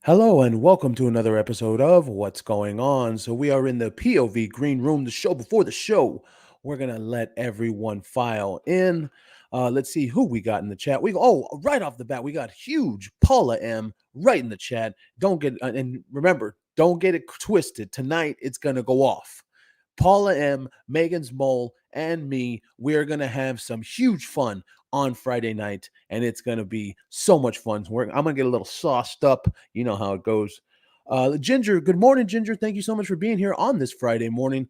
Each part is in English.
Hello and welcome to another episode of What's Going On. So we are in the POV Green Room, the show before the show. We're gonna let everyone file in. Let's see who we got in the chat. Right off the bat, we got huge Paula M right in the chat. Don't get and remember, don't get it twisted. Tonight it's gonna go off. Paula M, Megan's Mole, and me, we're going to have some huge fun on Friday night, and it's going to be so much fun. I'm going to get a little sauced up. You know how it goes. Ginger, good morning, Ginger. Thank you so much for being here on this Friday morning.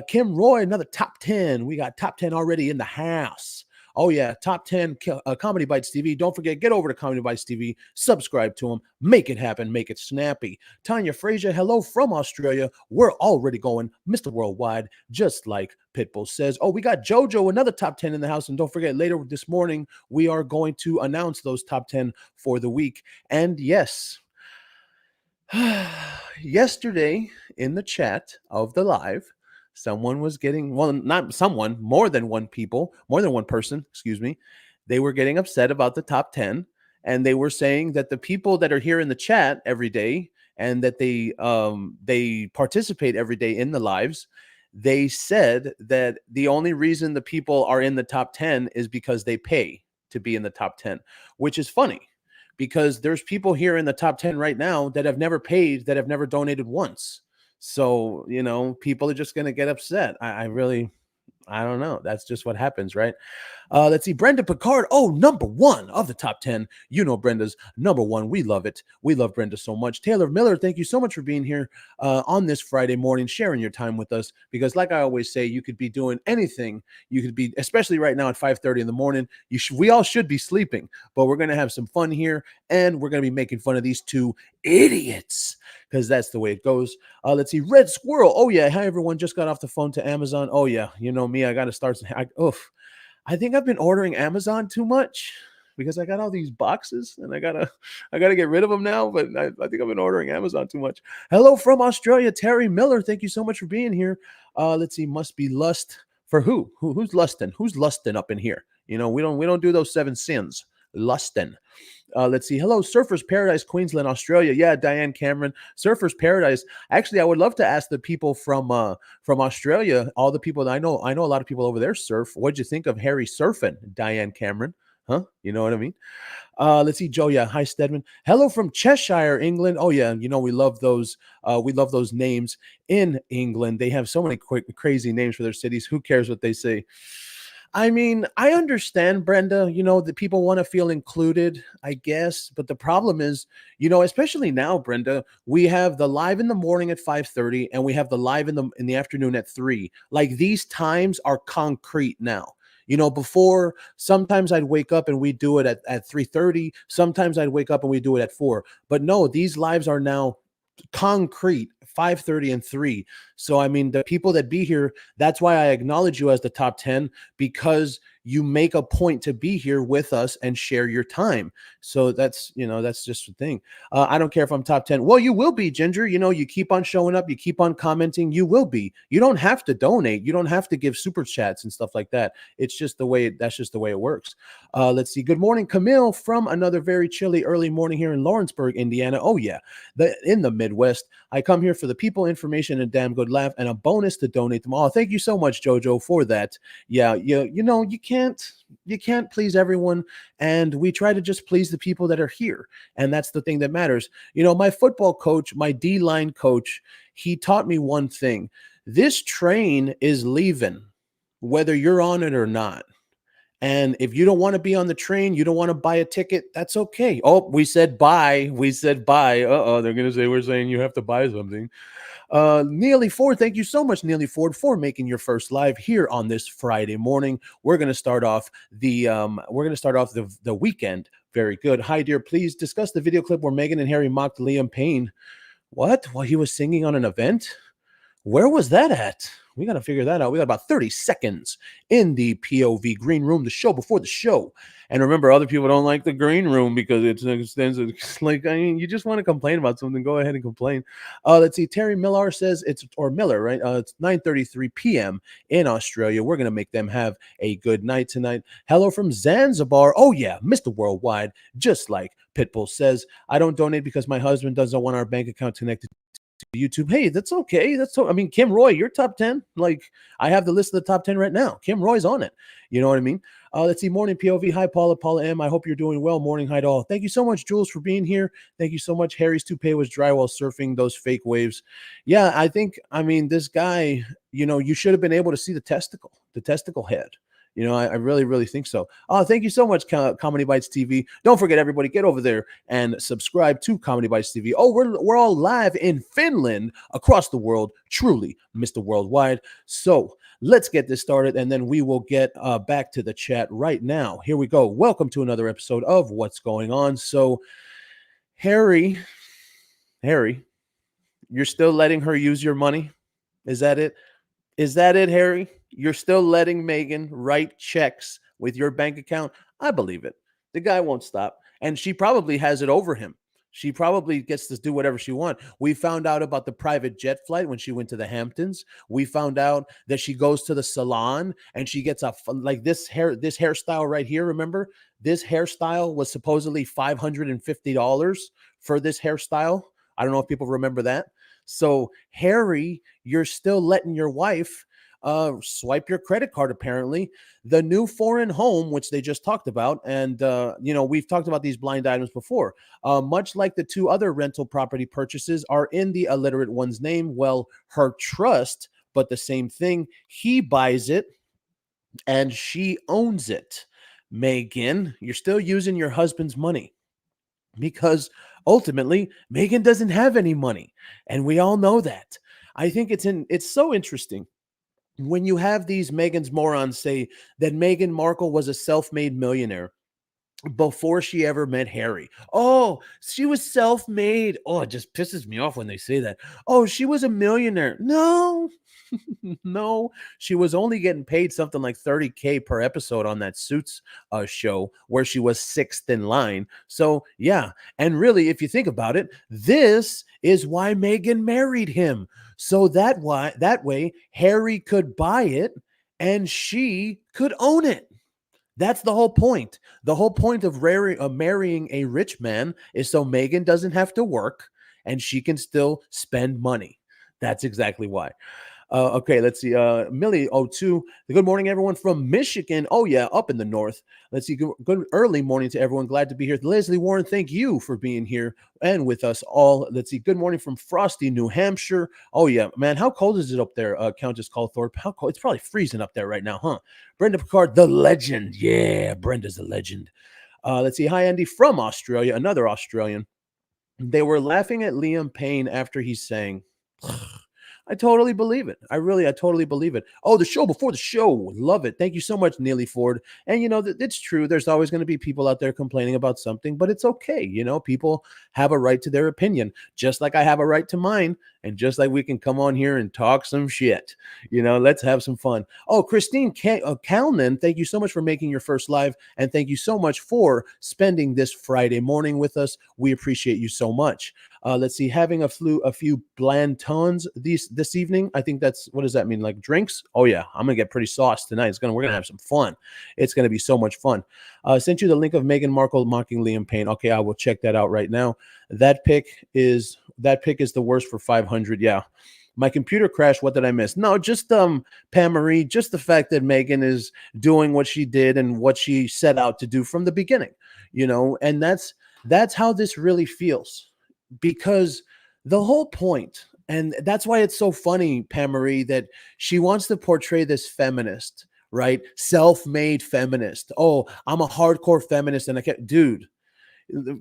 Kim Roy, another top 10. We got top 10 already in the house. Oh, yeah, top 10 Comedy Bites TV. Don't forget, get over to Comedy Bites TV, subscribe to them, make it happen, make it snappy. Tanya Frazier, hello from Australia. We're already going Mr. Worldwide, just like Pitbull says. Oh, we got JoJo, another top 10 in the house. And don't forget, later this morning, we are going to announce those top 10 for the week. And yes, yesterday in the chat of the live, someone was getting, well, not someone, more than one person, excuse me. They were getting upset about the top 10, and they were saying that the people that are here in the chat every day and that they participate every day in the lives, they said that the only reason the people are in the top 10 is because they pay to be in the top 10, which is funny because there's people here in the top 10 right now that have never paid, that have never donated once. So, people are just going to get upset. I don't know. That's just what happens, right? Let's see. Brenda Picard. Oh, number one of the top 10. You know Brenda's number one. We love it. We love Brenda so much. Taylor Miller, thank you so much for being here on this Friday morning, sharing your time with us. Because like I always say, you could be doing anything. You could be, especially right now at 5:30 in the morning. We all should be sleeping. But we're going to have some fun here. And we're going to be making fun of these two idiots. Because that's the way it goes. Let's see. Red Squirrel. Oh, yeah. Hi, everyone. Just got off the phone to Amazon. Oh, yeah. You know me. I got to start. I think I've been ordering Amazon too much because I got all these boxes and I gotta get rid of them now. But I think I've been ordering Amazon too much. Hello from Australia, Terry Miller. Thank you so much for being here. Let's see. Must be lust for who? Who's lusting? Who's lusting up in here? We don't do those 7 sins. Lusting. Let's see. Hello, Surfers Paradise, Queensland, Australia. Yeah, Diane Cameron, Surfers Paradise. Actually, I would love to ask the people from Australia, all the people that I know a lot of people over there surf. What'd you think of Harry surfing, Diane Cameron? Huh? You know what I mean? Let's see, Joe. Yeah, hi, Stedman. Hello from Cheshire, England. Oh yeah, we love those. We love those names in England. They have so many crazy names for their cities. Who cares what they say? I mean, I understand, Brenda, that people want to feel included, I guess. But the problem is, especially now, Brenda, we have the live in the morning at 5:30 and we have the live in the afternoon at 3. Like these times are concrete now. Before sometimes I'd wake up and we do it at 3:30. Sometimes I'd wake up and we do it at 4. But no, these lives are now concrete 5:30 and 3. So I mean, the people that be here, that's why I acknowledge you as the top 10, because you make a point to be here with us and share your time. So that's just the thing. I don't care if I'm top 10. Well, you will be, Ginger. You keep on showing up, you keep on commenting, you will be. You don't have to donate, you don't have to give super chats and stuff like that. It's just that's just the way it works. Let's see. Good morning, Camille, from another very chilly early morning here in Lawrenceburg, Indiana. Oh yeah, in the Midwest. I come here for the people, information, and damn good laugh, and a bonus to donate them all. Thank you so much, Jojo, for that. Yeah, you can't please everyone, and we try to just please the people that are here, and that's the thing that matters. My football coach, my D-line coach, he taught me one thing: this train is leaving, whether you're on it or not. And if you don't want to be on the train, you don't want to buy a ticket, that's okay. Oh, we said buy. They're going to say we're saying you have to buy something. Neely Ford, thank you so much, Neely Ford, for making your first live here on this Friday morning. We're going to start off the weekend. Very good. Hi, dear. Please discuss the video clip where Meghan and Harry mocked Liam Payne. What? While he was singing on an event? Where was that at? We got to figure that out. We got about 30 seconds in the POV green room, the show before the show. And remember, other people don't like the green room because it's extensive. It's like, I mean, you just want to complain about something, go ahead and complain. Let's see. Terry Millar says or Miller, right? It's 9:33 p.m. in Australia. We're going to make them have a good night tonight. Hello from Zanzibar. Oh, yeah, Mr. Worldwide, just like Pitbull says. I don't donate because my husband doesn't want our bank account connected to YouTube. Hey, that's okay. I mean, Kim Roy, you're top 10. Like, I have the list of the top 10 right now. Kim Roy's on it. You know what I mean? Let's see. Morning POV. Hi, Paula M. I hope you're doing well. Morning. Hi to all. Thank you so much, Jules, for being here. Thank you so much. Harry's toupee was dry while surfing those fake waves. Yeah, I mean, this guy, you should have been able to see the testicle head. I really, really think so. Oh, thank you so much, Comedy Bites TV. Don't forget, everybody, get over there and subscribe to Comedy Bites TV. Oh, we're all live in Finland, across the world, truly, Mr. Worldwide. So let's get this started, and then we will get back to the chat right now. Here we go. Welcome to another episode of What's Going On. So, Harry, you're still letting her use your money? Is that it? Is that it, Harry? You're still letting Meghan write checks with your bank account? I believe it. The guy won't stop. And she probably has it over him. She probably gets to do whatever she wants. We found out about the private jet flight when she went to the Hamptons. We found out that she goes to the salon and she gets like this hairstyle right here. Remember, this hairstyle was supposedly $550 for this hairstyle. I don't know if people remember that. So, Harry, you're still letting your wife swipe your credit card, apparently. The new foreign home, which they just talked about, and, we've talked about these blind items before. Much like the two other rental property purchases are in the illiterate one's name, well, her trust, but the same thing. He buys it, and she owns it. Meghan, you're still using your husband's money because ultimately Meghan doesn't have any money, and we all know that. I think it's so interesting when you have these Meghan's morons say that Meghan Markle was a self-made millionaire before she ever met Harry. Oh, she was self-made. Oh, it just pisses me off when they say that. Oh, she was a millionaire. No, no, she was only getting paid something like $30K per episode on that Suits show where she was sixth in line. So, yeah. And really, if you think about it, this is why Meghan married him. So that way Harry could buy it and she could own it. That's the whole point. The whole point of marrying a rich man is so Meghan doesn't have to work and she can still spend money. That's exactly why. Okay, let's see. Millie02. Good morning, everyone from Michigan. Oh, yeah, up in the north. Let's see. Good early morning to everyone. Glad to be here. Leslie Warren, thank you for being here and with us all. Let's see. Good morning from Frosty, New Hampshire. Oh, yeah, man. How cold is it up there, Countess Calthorpe? How cold? It's probably freezing up there right now, huh? Brenda Picard, the legend. Yeah, Brenda's a legend. Let's see. Hi, Andy from Australia. Another Australian. They were laughing at Liam Payne after he sang. I totally believe it. I totally believe it. Oh, the show before the show. Love it. Thank you so much, Neely Ford. And, it's true. There's always going to be people out there complaining about something, but it's okay. People have a right to their opinion, just like I have a right to mine. And just like we can come on here and talk some shit, let's have some fun. Oh, Christine Kalman, thank you so much for making your first live. And thank you so much for spending this Friday morning with us. We appreciate you so much. Let's see, having a few bland tones this evening. I think what does that mean? Like drinks? Oh yeah, I'm gonna get pretty sauced tonight. We're gonna have some fun. It's gonna be so much fun. Sent you the link of Meghan Markle mocking Liam Payne. Okay, I will check that out right now. That pick is the worst for 500. Yeah. My computer crashed. What did I miss? No, just Pam Marie, just the fact that Meghan is doing what she did and what she set out to do from the beginning, and that's how this really feels. Because the whole point, and that's why it's so funny, Pam Marie, that she wants to portray this feminist, right? Self-made feminist. Oh, I'm a hardcore feminist, and I can't, dude.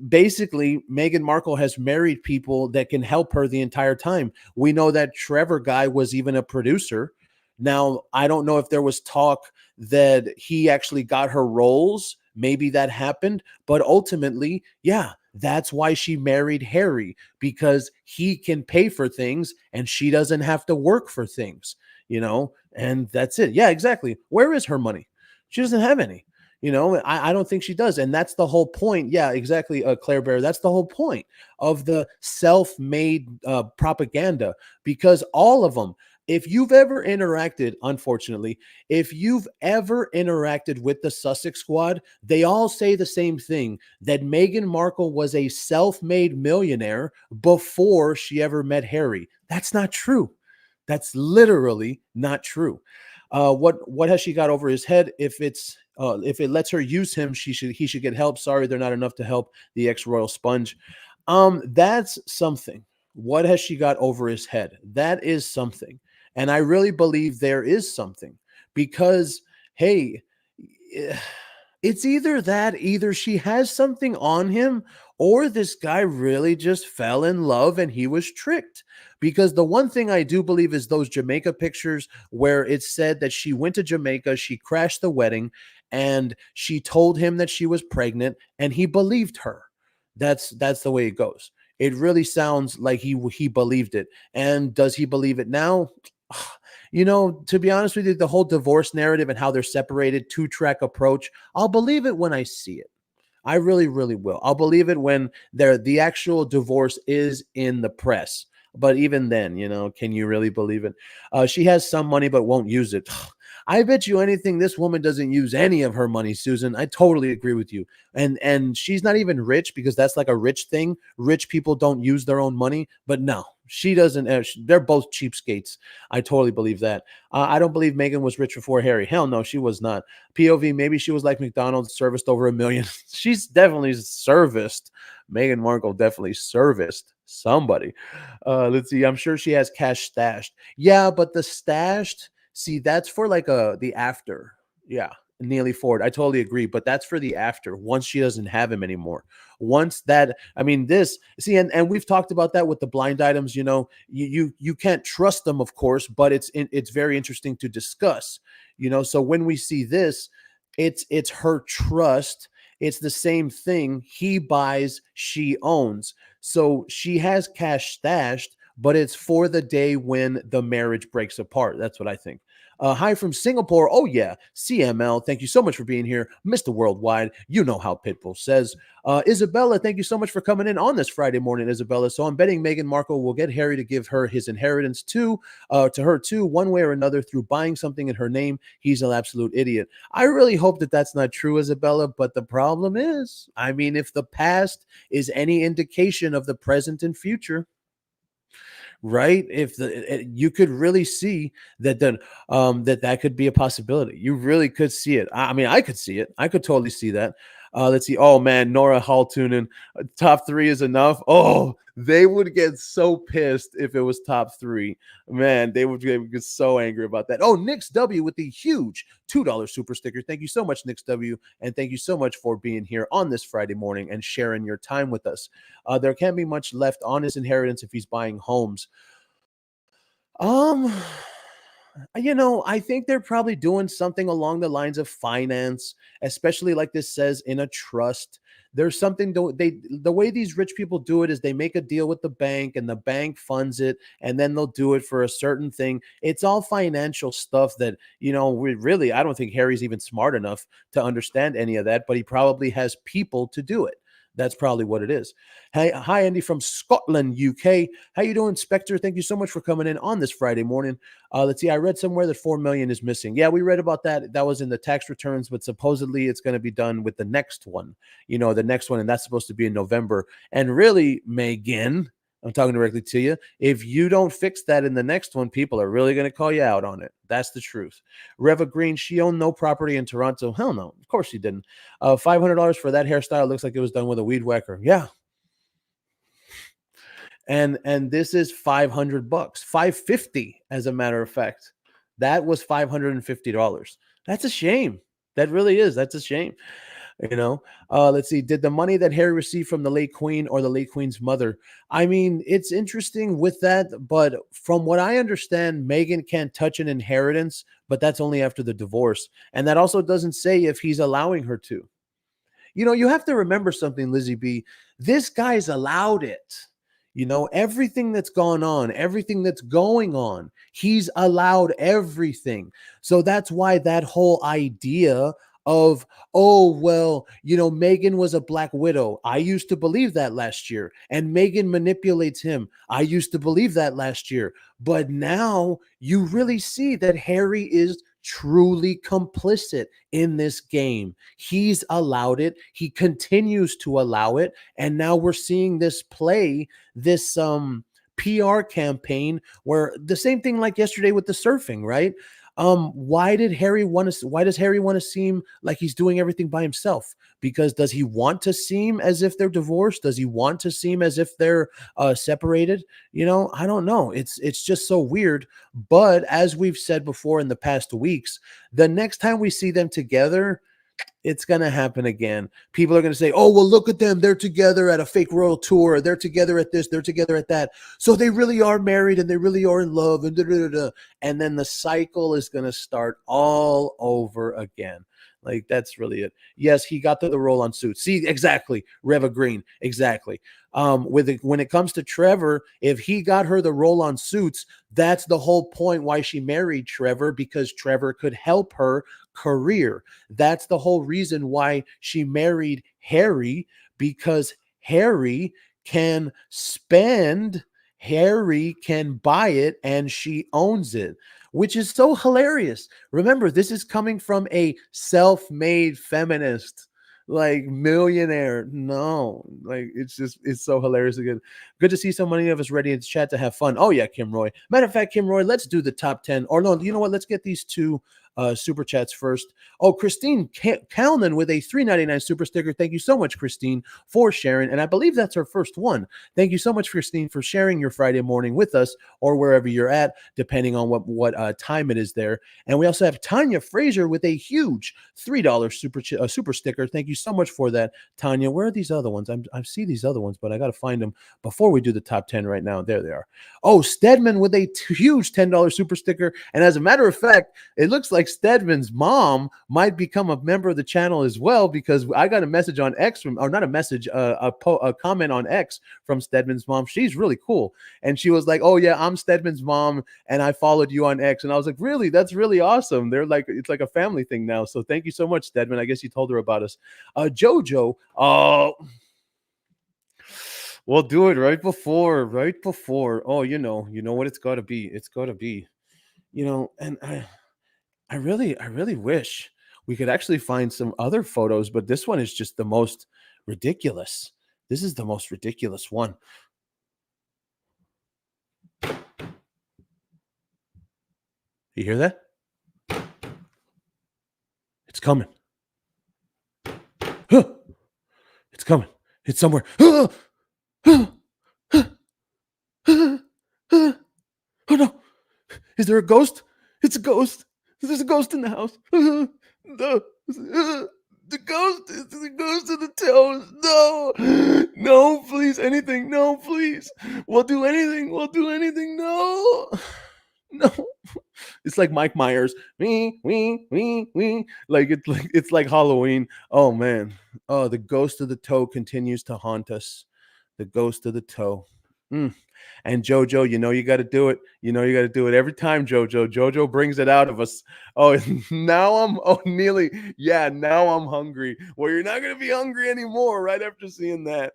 Basically, Meghan Markle has married people that can help her the entire time. We know that Trevor guy was even a producer. Now, I don't know if there was talk that he actually got her roles. Maybe that happened, but ultimately, yeah, that's why she married Harry, because he can pay for things and she doesn't have to work for things. and that's it. Yeah, exactly. Where is her money? She doesn't have any. I don't think she does. And that's the whole point. Yeah, exactly, Claire Bear. That's the whole point of the self made propaganda, because all of them, if you've ever interacted, unfortunately, if you've ever interacted with the Sussex squad, they all say the same thing, that Meghan Markle was a self made millionaire before she ever met Harry. That's not true. That's literally not true. What has she got over his head? If it lets her use him, he should get help. Sorry, they're not enough to help the ex royal sponge. That's something. What has she got over his head? That is something. And I really believe there is something, because, hey, it's either that, either she has something on him, or this guy really just fell in love and he was tricked. Because the one thing I do believe is those Jamaica pictures where it said that she went to Jamaica, she crashed the wedding, and she told him that she was pregnant, and he believed her. That's the way it goes. It really sounds like he believed it. And does he believe it now? To be honest with you, the whole divorce narrative and how they're separated, two-track approach, I'll believe it when I see it. I really, really will. I'll believe it when the actual divorce is in the press. But even then, can you really believe it? She has some money but won't use it. I bet you anything this woman doesn't use any of her money, Susan. I totally agree with you. And she's not even rich, because that's like a rich thing. Rich people don't use their own money, but no, she doesn't. They're both cheapskates. I totally believe that. I don't believe Meghan was rich before Harry. Hell no, she was not. POV, maybe she was like McDonald's, serviced over 1 million. She's definitely serviced. Meghan Markle definitely serviced somebody. Let's see. I'm sure she has cash stashed. Yeah, but the stashed, see, that's for like the after. Yeah, Neely Ford. I totally agree, but that's for the after, once she doesn't have him anymore. Once that, I mean, this, see, and we've talked about that with the blind items. You can't trust them, of course, but it's very interesting to discuss. So when we see this, it's her trust. It's the same thing. He buys, she owns. So she has cash stashed, but it's for the day when the marriage breaks apart. That's what I think. Hi from Singapore. Oh, yeah. CML, thank you so much for being here. Mr. Worldwide, you know how Pitbull says. Isabella, thank you so much for coming in on this Friday morning, Isabella. So I'm betting Meghan Markle will get Harry to give her his inheritance to her too, one way or another, through buying something in her name. He's an absolute idiot. I really hope that that's not true, Isabella. But the problem is, I mean, if the past is any indication of the present and future, right? If you could really see that, then that could be a possibility. You really could see it. I mean, I could see it. I could totally see that. Let's see. Oh man, Nora Haltunen, top three is enough. Oh, they would get so pissed if it was top three. Man, they would get so angry about that. Oh, Nix W with the huge $2 super sticker. Thank you so much, Nix W, and thank you so much for being here on this Friday morning and sharing your time with us. There can't be much left on his inheritance if he's buying homes. Um, I think they're probably doing something along the lines of finance, especially like this says, in a trust. There's something the way these rich people do it is they make a deal with the bank, and the bank funds it, and then they'll do it for a certain thing. It's all financial stuff that, we really, I don't think Harry's even smart enough to understand any of that, but he probably has people to do it. That's probably what it is. Hey, hi Andy from Scotland, UK. How you doing, Spectre? Thank you so much for coming in on this Friday morning. Let's see. I read somewhere that 4 million is missing. Yeah, we read about that. That was in the tax returns, but supposedly it's going to be done with the next one. The next one, and that's supposed to be in November. And really, Megan, I'm talking directly to you. If you don't fix that in the next one, people are really going to call you out on it. That's the truth. Reva Green, she owned no property in Toronto. Hell no. Of course she didn't. $500 for that hairstyle. Looks like it was done with a weed whacker. Yeah. And this is $500, $550, as a matter of fact. That was $550. That's a shame. That really is. That's a shame. Let's see. Did the money that Harry received from the late queen or the late queen's mother? I mean, it's interesting with that, but from what I understand, Meghan can't touch an inheritance, but that's only after the divorce. And that also doesn't say if he's allowing her to. You have to remember something, Lizzie B. This guy's allowed it. Everything that's gone on, everything that's going on, he's allowed everything. So that's why that whole idea of, oh, well, Megan was a Black Widow. I used to believe that last year. And Megan manipulates him. I used to believe that last year. But now you really see that Harry is truly complicit in this game. He's allowed it. He continues to allow it. And now we're seeing this PR campaign where the same thing like yesterday with the surfing, right? Why does Harry want to seem like he's doing everything by himself? Because does he want to seem as if they're divorced? Does he want to seem as if they're separated? I don't know. It's just so weird. But as we've said before in the past weeks, the next time we see them together, it's going to happen again. People are going to say, oh, well, look at them. They're together at a fake royal tour. They're together at this. They're together at that. So they really are married and they really are in love. And, da, da, da, da. And then the cycle is going to start all over again. Like, that's really it. Yes, he got the role on Suits. See, exactly. Reva Green. Exactly. When it comes to Trevor, if he got her the role on Suits, that's the whole point why she married Trevor, because Trevor could help her career. That's the whole reason why she married Harry, because Harry can spend, Harry can buy it, and she owns it, which is so hilarious. Remember, this is coming from a self-made feminist, like millionaire. No, like it's so hilarious again. Good to see so many of us ready in the chat to have fun. Oh yeah, Kim Roy. Matter of fact, Kim Roy, let's do the top 10. Or no, you know what? Let's get these two super chats first. Oh, Christine Calnan with a $3.99 super sticker. Thank you so much, Christine, for sharing. And I believe that's her first one. Thank you so much, Christine, for sharing your Friday morning with us, or wherever you're at, depending on what time it is there. And we also have Tanya Fraser with a huge $3 super sticker. Thank you so much for that, Tanya. Where are these other ones? I see these other ones, but I got to find them before we do the top 10 right now. There they are. Oh, Stedman with a huge $10 super sticker. And as a matter of fact, it looks like Stedman's mom might become a member of the channel as well, because I got a message on X from, or not a message, a comment on X from Stedman's mom. She's really cool. And she was like, oh yeah, I'm Stedman's mom and I followed you on X. And I was like, really? That's really awesome. They're like, it's like a family thing now. So thank you so much, Stedman. I guess you told her about us. Jojo, we'll do it right before. Oh, you know what it's got to be. It's got to be, and I really wish we could actually find some other photos, but this one is just the most ridiculous. This is the most ridiculous one. You hear that? It's coming. It's coming. It's somewhere. Oh no. Is there a ghost? It's a ghost. There's a ghost in the house. The ghost is the ghost of the toes. No. No, please. Anything. No, please. We'll do anything. We'll do anything. No. No. It's like Mike Myers. Me. Like it's like Halloween. Oh man. Oh, the ghost of the toe continues to haunt us. The ghost of the toe. And Jojo, you got to do it. You got to do it every time, Jojo. Jojo brings it out of us. Oh, Neely. Yeah, now I'm hungry. Well, you're not going to be hungry anymore right after seeing that.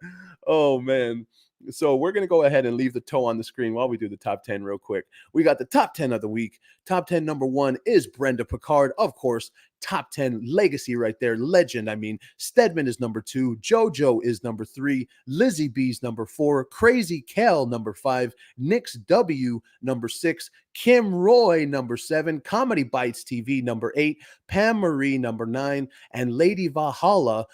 Oh, man. So we're going to go ahead and leave the toe on the screen while we do the top 10 real quick. We got the top 10 of the week. Top 10 number 1 is Brenda Picard, of course. Top 10 legacy right there. Legend. I mean, Stedman is number 2. JoJo is number 3. Lizzie B's number 4. Crazy Kel number 5. Nix W number 6. Kim Roy number 7. Comedy Bites TV number 8. Pam Marie number 9. And Lady Valhalla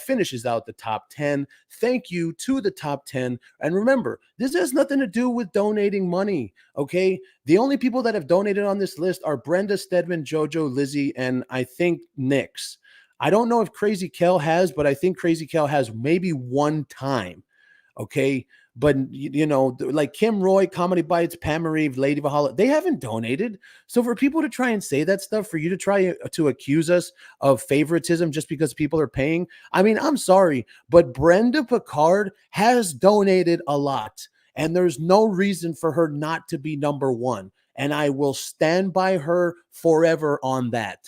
finishes out the top 10. Thank you to the top 10. And remember, this has nothing to do with donating money, okay? The only people that have donated on this list are Brenda, Stedman, JoJo, Lizzie, and I think Nix. I don't know if Crazy Kel has, but I think Crazy Kel has maybe one time, okay? But like Kim Roy, Comedy Bites, Pam Marie, Lady Valhalla, they haven't donated. So for people to try and say that stuff, for you to try to accuse us of favoritism just because people are paying, I mean, I'm sorry, but Brenda Picard has donated a lot, and there's no reason for her not to be number one. And I will stand by her forever on that.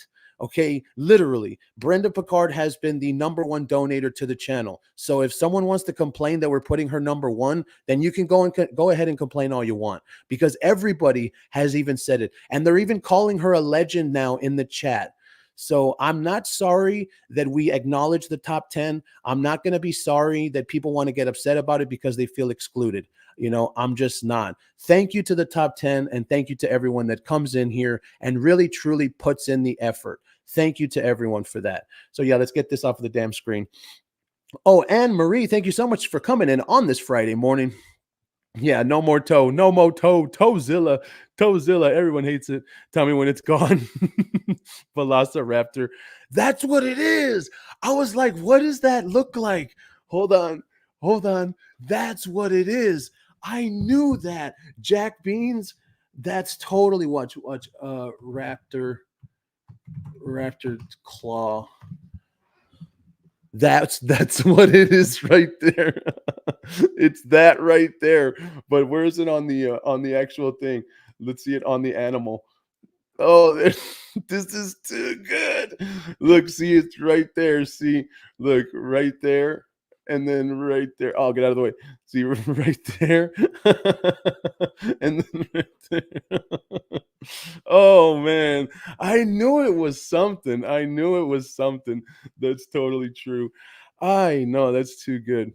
Okay, literally, Brenda Picard has been the number one donator to the channel. So if someone wants to complain that we're putting her number one, then you can go ahead and complain all you want, because everybody has even said it, and they're even calling her a legend now in the chat. So I'm not sorry that we acknowledge the top 10. I'm not going to be sorry that people want to get upset about it because they feel excluded. I'm just not. Thank you to the top 10, and thank you to everyone that comes in here and really truly puts in the effort. Thank you to everyone for that. So yeah, let's get this off of the damn screen. Oh, Anne Marie, thank you so much for coming in on this Friday morning. Yeah, no more toe, no more toe, Toezilla, Toezilla. Everyone hates it. Tell me when it's gone. Velociraptor. That's what it is. I was like, what does that look like? Hold on, hold on. That's what it is. I knew that. Jack Beans. That's totally watch. Raptor claw. That's what it is right there. It's that right there. But where is it on the actual thing? Let's see it on the animal. Oh, this is too good. Look, see, it's right there. See, look, right there. And then right there. Oh, get out of the way. See, right there. And then right there. Oh, man. I knew it was something. I knew it was something. That's totally true. I know. That's too good.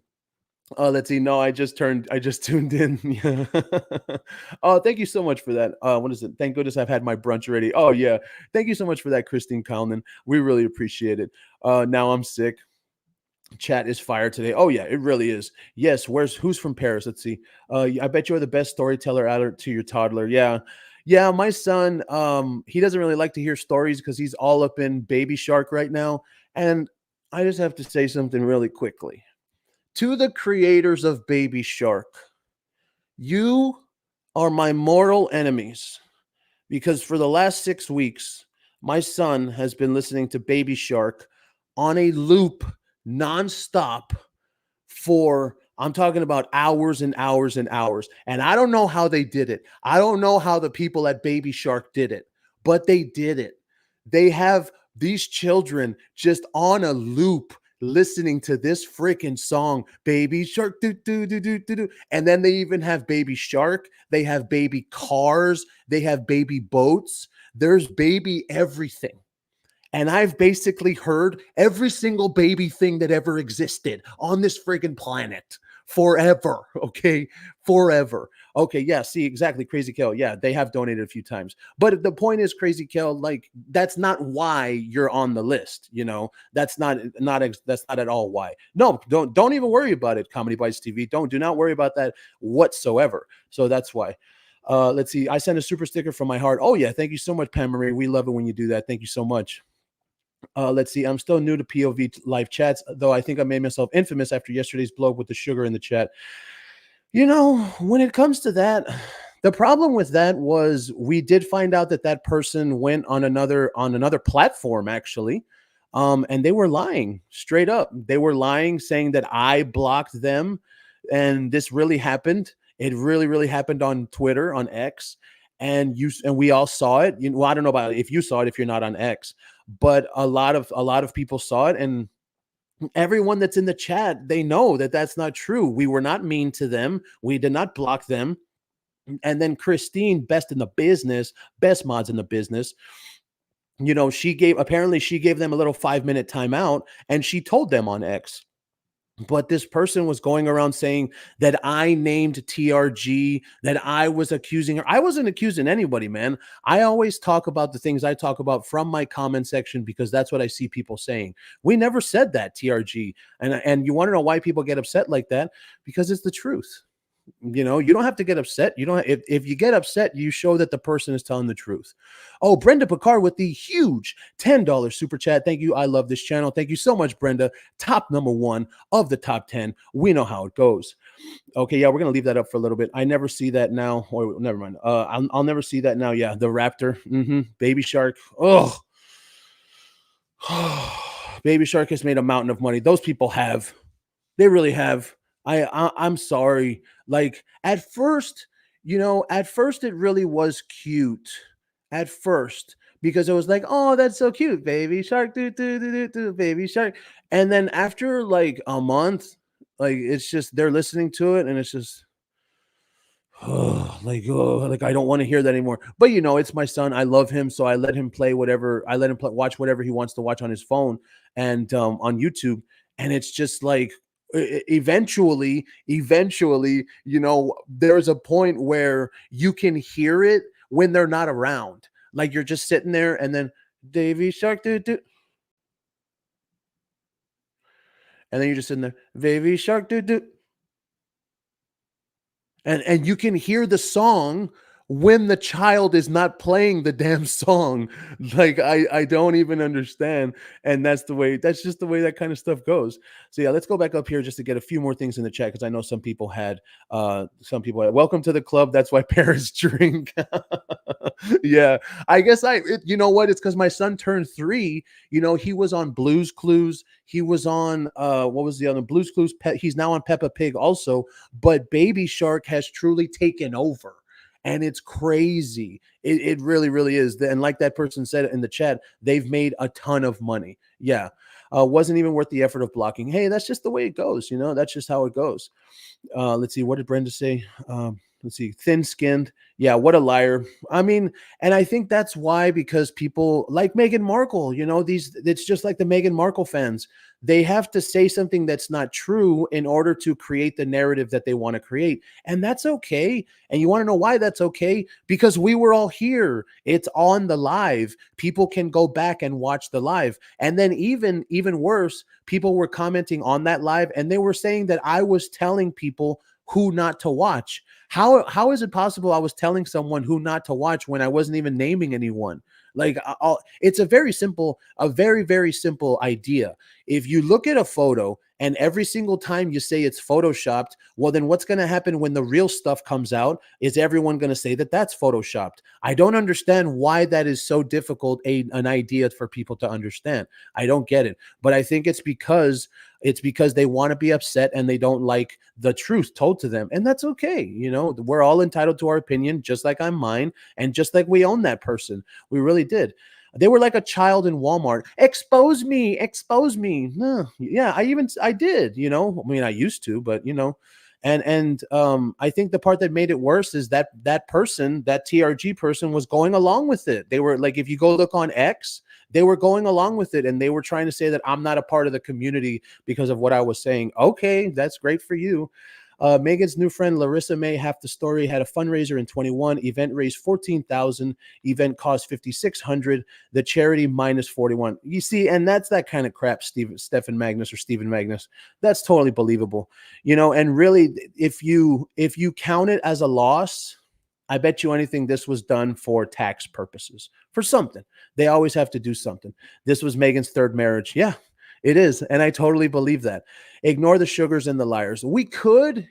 Oh, let's see. No, I just tuned in. Yeah. Oh, thank you so much for that. What is it? Thank goodness I've had my brunch already. Oh, yeah. Thank you so much for that, Christine Kalman. We really appreciate it. Now I'm sick. Chat is fire today. Oh, yeah, it really is. Yes. Who's from Paris? Let's see. I bet you're the best storyteller out to your toddler. Yeah. Yeah, my son, he doesn't really like to hear stories because he's all up in Baby Shark right now. And I just have to say something really quickly. To the creators of Baby Shark, you are my mortal enemies, because for the last 6 weeks, my son has been listening to Baby Shark on a loop nonstop for, I'm talking about hours and hours and hours. And I don't know how they did it. I don't know how the people at Baby Shark did it, but they did it. They have these children just on a loop listening to this freaking song, Baby Shark, do, do, do, do, do, do. And then they even have Baby Shark. They have baby cars. They have baby boats. There's baby everything. And I've basically heard every single baby thing that ever existed on this friggin' planet forever. Okay. Forever. Okay. Yeah. See, exactly. Crazy Kill. Yeah. They have donated a few times. But the point is, Crazy Kill, like, that's not why you're on the list. That's not at all why. No, don't even worry about it. Comedy Bites TV. Do not worry about that whatsoever. So that's why. Let's see. I sent a super sticker from my heart. Oh, yeah. Thank you so much, Pam Marie. We love it when you do that. Thank you so much. Let's see. I'm still new to POV live chats, though I think I made myself infamous after yesterday's blow up with the sugar in the chat. When it comes to that, the problem with that was we did find out that person went on another platform, actually. And they were lying straight up. They were lying, saying that I blocked them. And this really happened. It really, really happened on Twitter, on X. And we all saw it. Well, I don't know about if you saw it, if you're not on X, but a lot of people saw it, and everyone that's in the chat, they know that that's not true. We were not mean to them. We did not block them. And then Christine, best mods in the business, she gave them a little 5-minute timeout, and she told them on X. But this person was going around saying that I named TRG, that I was accusing her. I wasn't accusing anybody, man. I always talk about the things I talk about from my comment section, because that's what I see people saying. We never said that, TRG. And you want to know why people get upset like that? Because it's the truth. You don't have to get upset. If you get upset, you show that the person is telling the truth. Oh, Brenda Picard with the huge $10 super chat. Thank you. I love this channel. Thank you so much, Brenda. Top number 1 of the top 10. We know how it goes. Okay, yeah, we're gonna leave that up for a little bit. I never see that now. Or never mind. I'll never see that now. Yeah, the raptor, Baby Shark. Oh, Baby Shark has made a mountain of money. Those people have. They really have. I'm sorry. Like at first it really was cute. At first, because it was like, oh, that's so cute, baby shark, baby shark. And then after like a month, like it's just they're listening to it, and it's just like I don't want to hear that anymore. But it's my son. I love him, so I let him play whatever. I let him watch whatever he wants to watch on his phone and on YouTube. And it's just like eventually, there's a point where you can hear it when they're not around. Like you're just sitting there, and then Davy Shark, and then you're just sitting there, Davy Shark, and you can hear the song when the child is not playing the damn song. Like I don't even understand. And that's just the way that kind of stuff goes. So yeah, let's go back up here just to get a few more things in the chat, because I know some people had welcome to the club, that's why parents drink. Yeah, I guess you know what, it's because my son turned 3. He was on Blues Clues, he was on what was the other Blues Clues, he's now on Peppa Pig also. But Baby Shark has truly taken over, and it's crazy. It really, really is. And like that person said in the chat, they've made a ton of money. Yeah. Wasn't even worth the effort of blocking. Hey, that's just the way it goes. That's just how it goes. Let's see. What did Brenda say? Let's see. Thin skinned. Yeah. What a liar. I mean, and I think that's why, because people like Meghan Markle, it's just like the Meghan Markle fans. They have to say something that's not true in order to create the narrative that they want to create. And that's okay. And you want to know why that's okay? Because we were all here. It's on the live. People can go back and watch the live. And then even worse, people were commenting on that live, and they were saying that I was telling people who not to watch. How is it possible I was telling someone who not to watch when I wasn't even naming anyone? Like it's a very, very simple idea. If you look at a photo and every single time you say it's photoshopped, well, then what's going to happen when the real stuff comes out? Is everyone going to say that that's photoshopped? I don't understand why that is so difficult an idea for people to understand. I don't get it. But I think it's because they want to be upset and they don't like the truth told to them. And that's okay. We're all entitled to our opinion, just like I'm mine, and just like we own that person. We really did. They were like a child in Walmart. Expose me, expose me. No, yeah, I did, I mean, I used to, but I think the part that made it worse is that person, that TRG person, was going along with it. They were like, if you go look on X, they were going along with it, and they were trying to say that I'm not a part of the community because of what I was saying. Okay, that's great for you. Megan's new friend Larissa May, half the story, had a fundraiser in 21. Event raised 14,000. Event cost 5,600. The charity minus 41. You see, and that's that kind of crap. Stephen Magnus. That's totally believable. And really, if you count it as a loss, I bet you anything this was done for tax purposes, for something. They always have to do something. This was Megan's third marriage. Yeah, it is. And I totally believe that. Ignore the sugars and the liars. We could,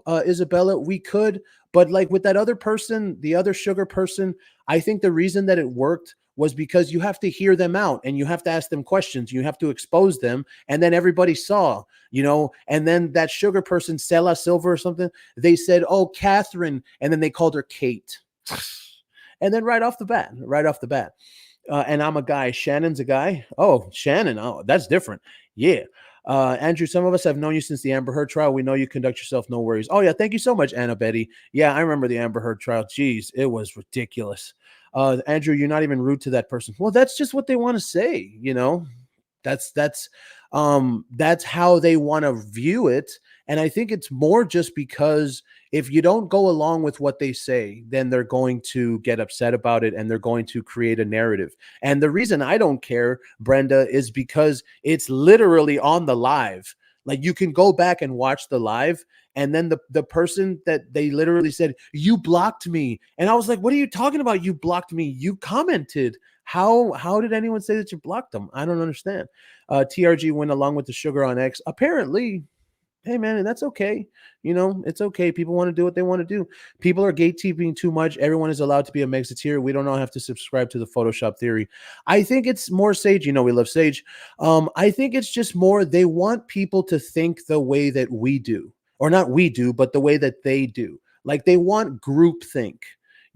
Isabella, we could. But like with that other person, the other sugar person, I think the reason that it worked was because you have to hear them out, and you have to ask them questions. You have to expose them. And then everybody saw, and then that sugar person, Sela Silver or something, they said, oh, Catherine. And then they called her Kate. And then right off the bat. And I'm a guy. Shannon's a guy. Oh, Shannon. Oh, that's different. Yeah. Andrew, some of us have known you since the Amber Heard trial. We know you conduct yourself. No worries. Oh, yeah. Thank you so much, Anna Betty. Yeah, I remember the Amber Heard trial. Jeez, it was ridiculous. Andrew, you're not even rude to that person. Well, that's just what they want to say. That's how they want to view it. And I think it's more just because if you don't go along with what they say, then they're going to get upset about it, and they're going to create a narrative. And the reason I don't care, Brenda, is because it's literally on the live. Like, you can go back and watch the live, and then the person that they literally said, you blocked me. And I was like, what are you talking about? You blocked me. You commented. How did anyone say that you blocked them? I don't understand. TRG went along with the sugar on X. Apparently, Hey man, and that's okay. It's okay. People want to do what they want to do. People are gatekeeping too much. Everyone is allowed to be a Mexiteer. We don't all have to subscribe to the Photoshop theory. I think it's more Sage. We love Sage. I think it's just more they want people to think the way that we do, or not we do, but the way that they do. Like they want group think.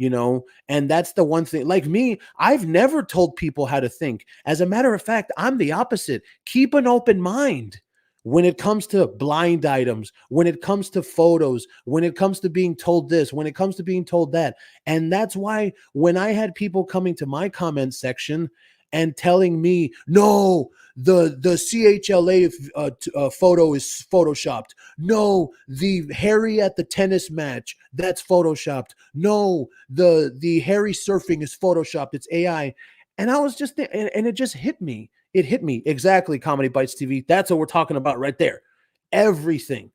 And that's the one thing. Like me, I've never told people how to think. As a matter of fact, I'm the opposite. Keep an open mind when it comes to blind items, when it comes to photos, when it comes to being told this, when it comes to being told that. And that's why when I had people coming to my comment section and telling me, no, the CHLA photo is photoshopped. No, the Harry at the tennis match, that's photoshopped. No, the Harry surfing is photoshopped. It's AI. And I was just and it just hit me. It hit me exactly. Comedy Bites TV. That's what we're talking about right there. Everything,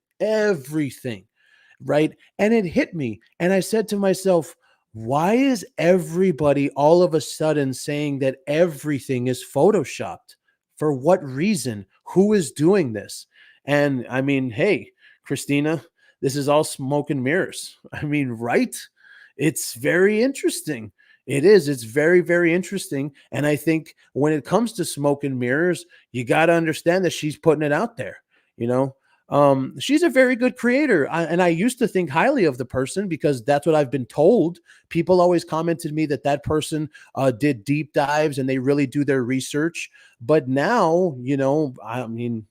right? And it hit me, and I said to myself, why is everybody all of a sudden saying that everything is photoshopped? For what reason? Who is doing this? And I mean, hey, Christina, this is all smoke and mirrors. I mean, right? It's very interesting. It is. It's very, very interesting. And I think when it comes to smoke and mirrors, you got to understand that she's putting it out there. You know, she's a very good creator. And I used to think highly of the person because that's what I've been told. People always commented me that person did deep dives and they really do their research. But now, I mean,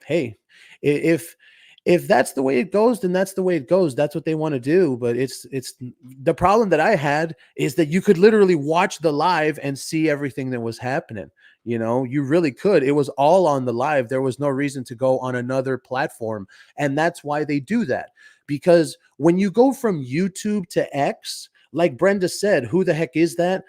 hey, if that's the way it goes, then that's the way it goes. That's what they want to do. But it's the problem that I had is that you could literally watch the live and see everything that was happening. You really could. It was all on the live. There was no reason to go on another platform. And that's why they do that. Because when you go from YouTube to X, like Brenda said, who the heck is that?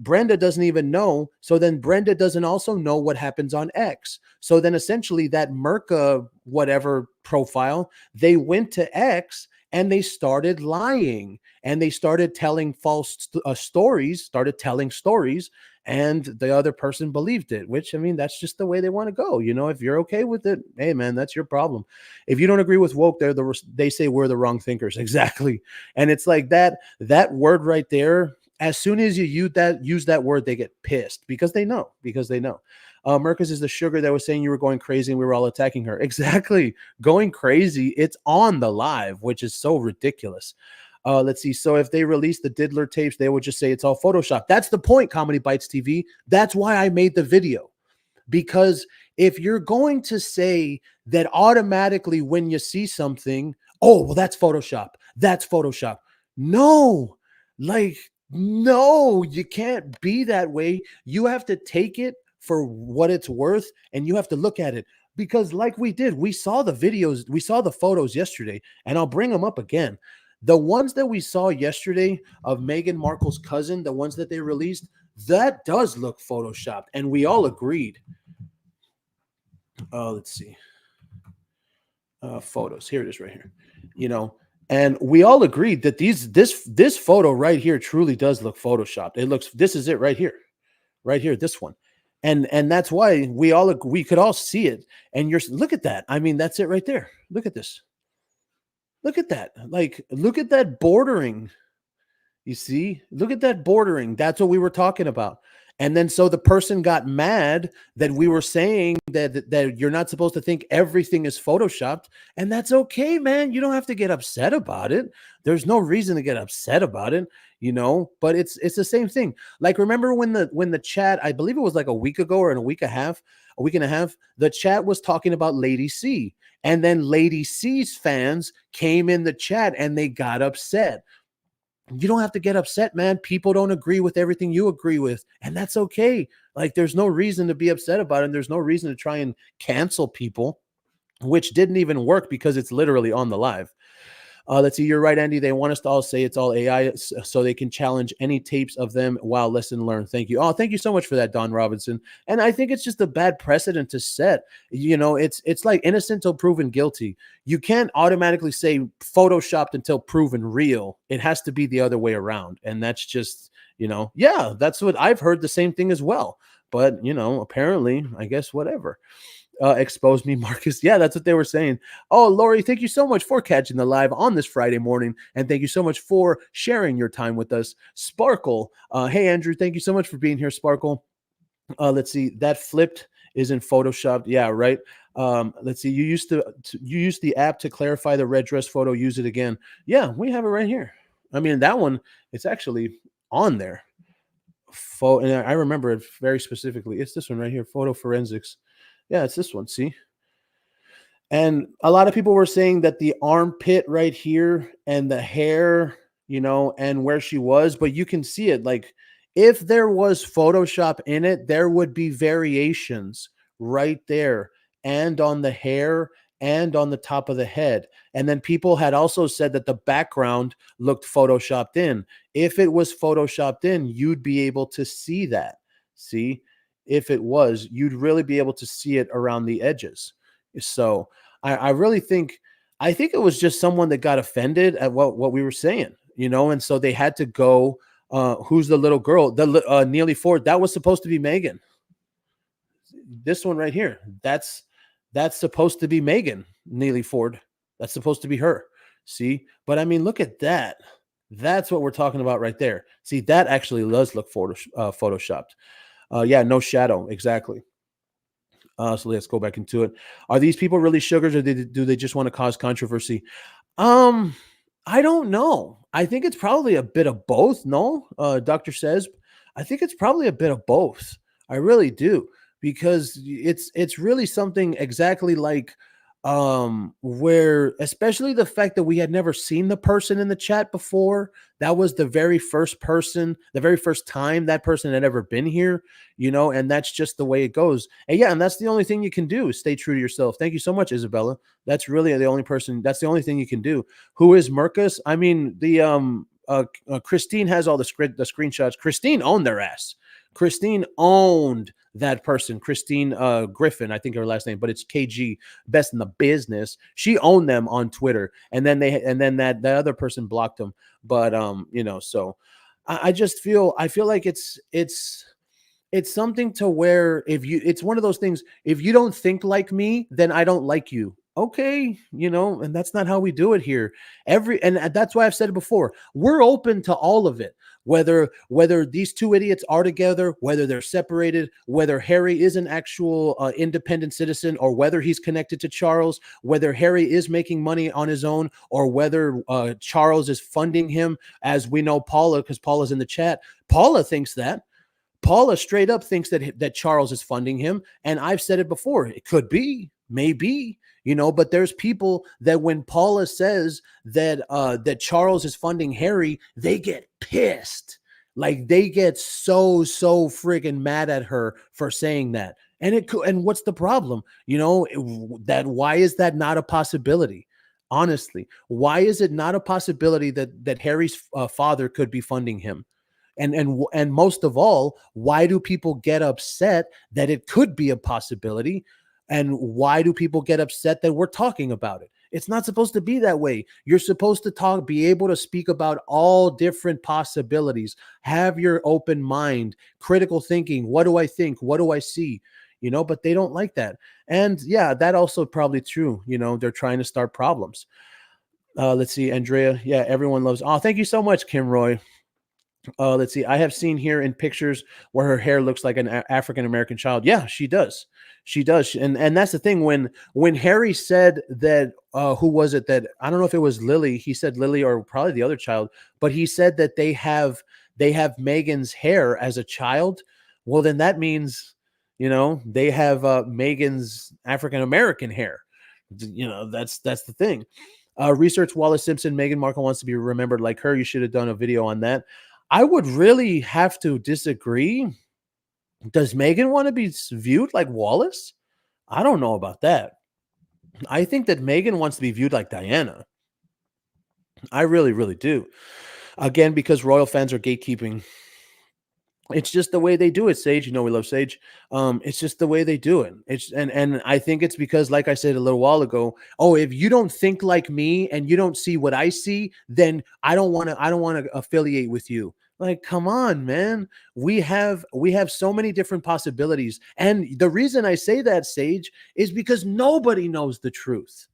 Brenda doesn't even know. So then Brenda doesn't also know what happens on X. So then essentially that Merca whatever profile, they went to X and they started lying and they started telling false stories, started telling stories, and the other person believed it, which I mean, that's just the way they want to go. If you're okay with it, hey man, that's your problem. If you don't agree with woke, they say we're the wrong thinkers. Exactly. And it's like that word right there, as soon as you use that word, they get pissed because they know. Merkis is the sugar that was saying you were going crazy and we were all attacking her. Exactly. Going crazy. It's on the live, which is so ridiculous. Let's see. So if they release the Diddler tapes, they would just say it's all Photoshop. That's the point, Comedy Bites TV. That's why I made the video. Because if you're going to say that automatically when you see something, oh, well, that's Photoshop. That's Photoshop. No, no, you can't be that way. You have to take it for what it's worth and you have to look at it. Because, like we saw the videos, we saw the photos yesterday, and I'll bring them up again. The ones that we saw yesterday of Meghan Markle's cousin, the ones that they released, that does look photoshopped, and we all agreed. Let's see. Photos. Here it is right here. And we all agreed that this photo right here truly does look photoshopped. This is it right here. Right here, this one. And that's why we could all see it. And look at that. I mean, that's it right there. Look at this. Look at that. Look at that bordering. You see, look at that bordering. That's what we were talking about. And then so the person got mad that we were saying that you're not supposed to think everything is photoshopped, and that's okay, man. You don't have to get upset about it. There's no reason to get upset about it, but it's the same thing. Like, remember when the chat, I believe it was like a week ago or a week and a half, the chat was talking about Lady C, and then Lady C's fans came in the chat and they got upset. You don't have to get upset, man. People don't agree with everything you agree with, and that's okay. Like, there's no reason to be upset about it, and there's no reason to try and cancel people, which didn't even work because it's literally on the live. Let's see. You're right, Andy. They want us to all say it's all AI so they can challenge any tapes of them. Wow, lesson learned. Thank you. Oh, thank you so much for that, Don Robinson. And I think it's just a bad precedent to set. It's like innocent till proven guilty. You can't automatically say photoshopped until proven real. It has to be the other way around. And that's just, yeah, that's what I've heard, the same thing as well. But, apparently, I guess, whatever. Expose me, Marcus. Yeah, that's what they were saying. Oh, Lori, thank you so much for catching the live on this Friday morning. And thank you so much for sharing your time with us. Sparkle. Hey, Andrew, thank you so much for being here, Sparkle. Let's see. That flipped is in Photoshop. Yeah, right. Let's see. You used the app to clarify the red dress photo. Use it again. Yeah, we have it right here. I mean, that one, it's actually on there. And I remember it very specifically. It's this one right here, photo forensics. Yeah, it's this one. See, and a lot of people were saying that the armpit right here and the hair, and where she was, but you can see it. Like, if there was Photoshop in it, there would be variations right there, and on the hair and on the top of the head. And then people had also said that the background looked Photoshopped in. If it was Photoshopped in, you'd be able to see that. See, if it was, you'd really be able to see it around the edges. So I really think it was just someone that got offended at what we were saying, and so they had to go. Who's the little girl? Neely Ford. That was supposed to be Meghan. This one right here. That's supposed to be Meghan Neely Ford. That's supposed to be her. See, but I mean, look at that. That's what we're talking about right there. See, that actually does look photoshopped. Yeah, no shadow. Exactly. So let's go back into it. Are these people really sugars, or do they just want to cause controversy? Um, I don't know. I think it's probably a bit of both. No, Doctor says, I think it's probably a bit of both. I really do, because it's really something exactly like where, especially the fact that we had never seen the person in the chat before. That was the very first person, the very first time that person had ever been here, and that's just the way it goes. And yeah, and that's the only thing you can do, is stay true to yourself. Thank you so much, Isabella. That's really that's the only thing you can do. Who is Marcus? I mean, the Christine has all the screenshots. Christine owned their ass. Christine owned that person. Christine Griffin, I think her last name, but it's KG, best in the business. She owned them on Twitter, and then that other person blocked them. But so I just I feel like it's something to where, it's one of those things. If you don't think like me, then I don't like you. Okay, and that's not how we do it here. And that's why I've said it before. We're open to all of it. Whether these two idiots are together, whether they're separated, whether Harry is an actual independent citizen, or whether he's connected to Charles, whether Harry is making money on his own, or whether Charles is funding him, as we know Paula, because Paula's in the chat. Paula thinks that. Paula straight up thinks that Charles is funding him. And I've said it before. It could be, maybe, but there's people that when Paula says that Charles is funding Harry, they get pissed. Like, they get so friggin' mad at her for saying that. And what's the problem? That why is that not a possibility? Honestly, why is it not a possibility that Harry's father could be funding him? And most of all, why do people get upset that it could be a possibility? And why do people get upset that we're talking about it? It's not supposed to be that way. You're supposed to be able to speak about all different possibilities, have your open mind, critical thinking. What do I think? What do I see? But they don't like that. And yeah, that also probably true. They're trying to start problems. Let's see, Andrea. Yeah, everyone loves. Oh, thank you so much, Kim Roy. Let's see. I have seen here in pictures where her hair looks like an African American child. Yeah, she does. She does. And that's the thing. When Harry said that, who was it that, I don't know if it was Lily. He said Lily, or probably the other child, but he said that they have Meghan's hair as a child. Well, then that means, they have Meghan's African American hair. That's the thing. Research Wallace Simpson. Meghan Markle wants to be remembered like her. You should have done a video on that. I would really have to disagree. Does Meghan want to be viewed like Wallace? I don't know about that. I think that Meghan wants to be viewed like Diana. I really, really do. Again, because royal fans are gatekeeping. It's just the way they do it, Sage. We love Sage. It's just the way they do it. And I think it's because, like I said a little while ago, if you don't think like me and you don't see what I see, then I don't want to affiliate with you. Like, come on, man. We have so many different possibilities. And the reason I say that, Sage, is because nobody knows the truth.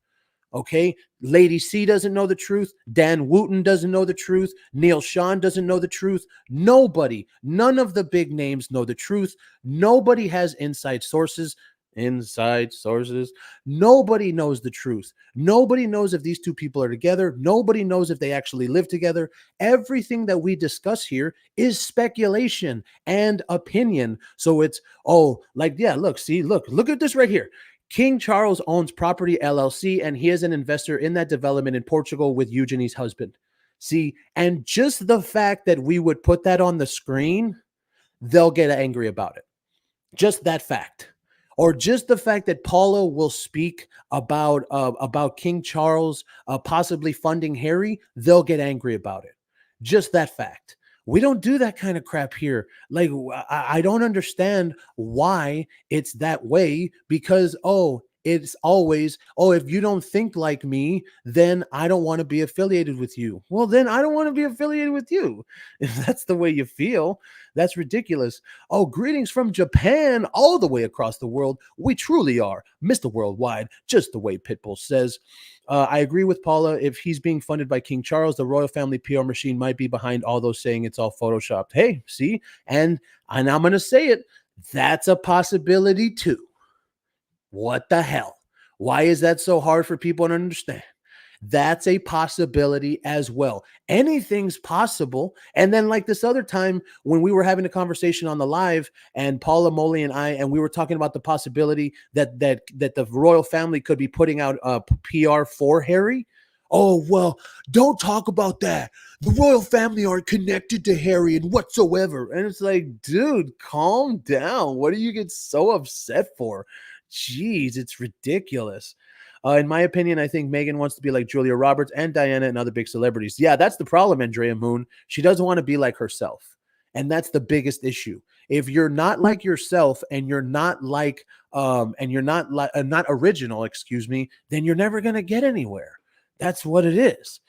Okay. Lady C doesn't know the truth. Dan Wooten doesn't know the truth. Neil Sean doesn't know the truth. Nobody, none of the big names know the truth. Nobody has inside sources. Inside sources. Nobody knows the truth. Nobody knows if these two people are together. Nobody knows if they actually live together. Everything that we discuss here is speculation and opinion. So it's, oh, like, yeah, look, see, look at this right here. King Charles owns Property LLC, and he is an investor in that development in Portugal with Eugenie's husband. See, and just the fact that we would put that on the screen, they'll get angry about it. Just that fact. Or just the fact that Paula will speak about King Charles possibly funding Harry, they'll get angry about it. Just that fact. We don't do that kind of crap here. Like, I don't understand why it's that way, because, oh, it's always, oh, if you don't think like me, then I don't want to be affiliated with you. Well, then I don't want to be affiliated with you. If that's the way you feel, that's ridiculous. Oh, greetings from Japan, all the way across the world. We truly are Mr. Worldwide, just the way Pitbull says. I agree with Paula. If he's being funded by King Charles, the royal family PR machine might be behind all those saying it's all photoshopped. Hey, see? And I'm going to say it. That's a possibility too. What the hell? Why is that so hard for people to understand? That's a possibility as well. Anything's possible. And then, like this other time when we were having a conversation on the live, and Paula Moley and I, and we were talking about the possibility that the royal family could be putting out a PR for Harry. Oh, well, don't talk about that. The royal family aren't connected to Harry and whatsoever. And it's like, dude, calm down. What do you get so upset for? Jeez, it's ridiculous. In my opinion, I think Meghan wants to be like Julia Roberts and Diana and other big celebrities. Yeah, that's the problem, Andrea Moon. She doesn't want to be like herself. And that's the biggest issue. If you're not like yourself and you're not like not original, excuse me, then you're never going to get anywhere. That's what it is.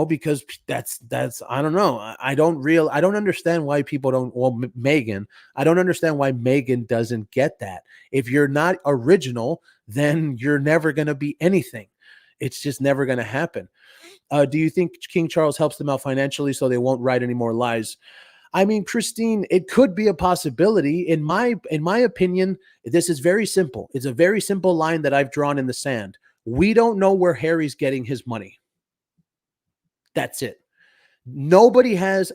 Because that's I don't know. I don't understand why people don't. Well, Meghan, I don't understand why Meghan doesn't get that. If you're not original, then you're never going to be anything. It's just never going to happen. Do you think King Charles helps them out financially so they won't write any more lies? I mean, Christine, it could be a possibility. In my opinion, this is very simple. It's a very simple line that I've drawn in the sand. We don't know where Harry's getting his money. That's it. Nobody has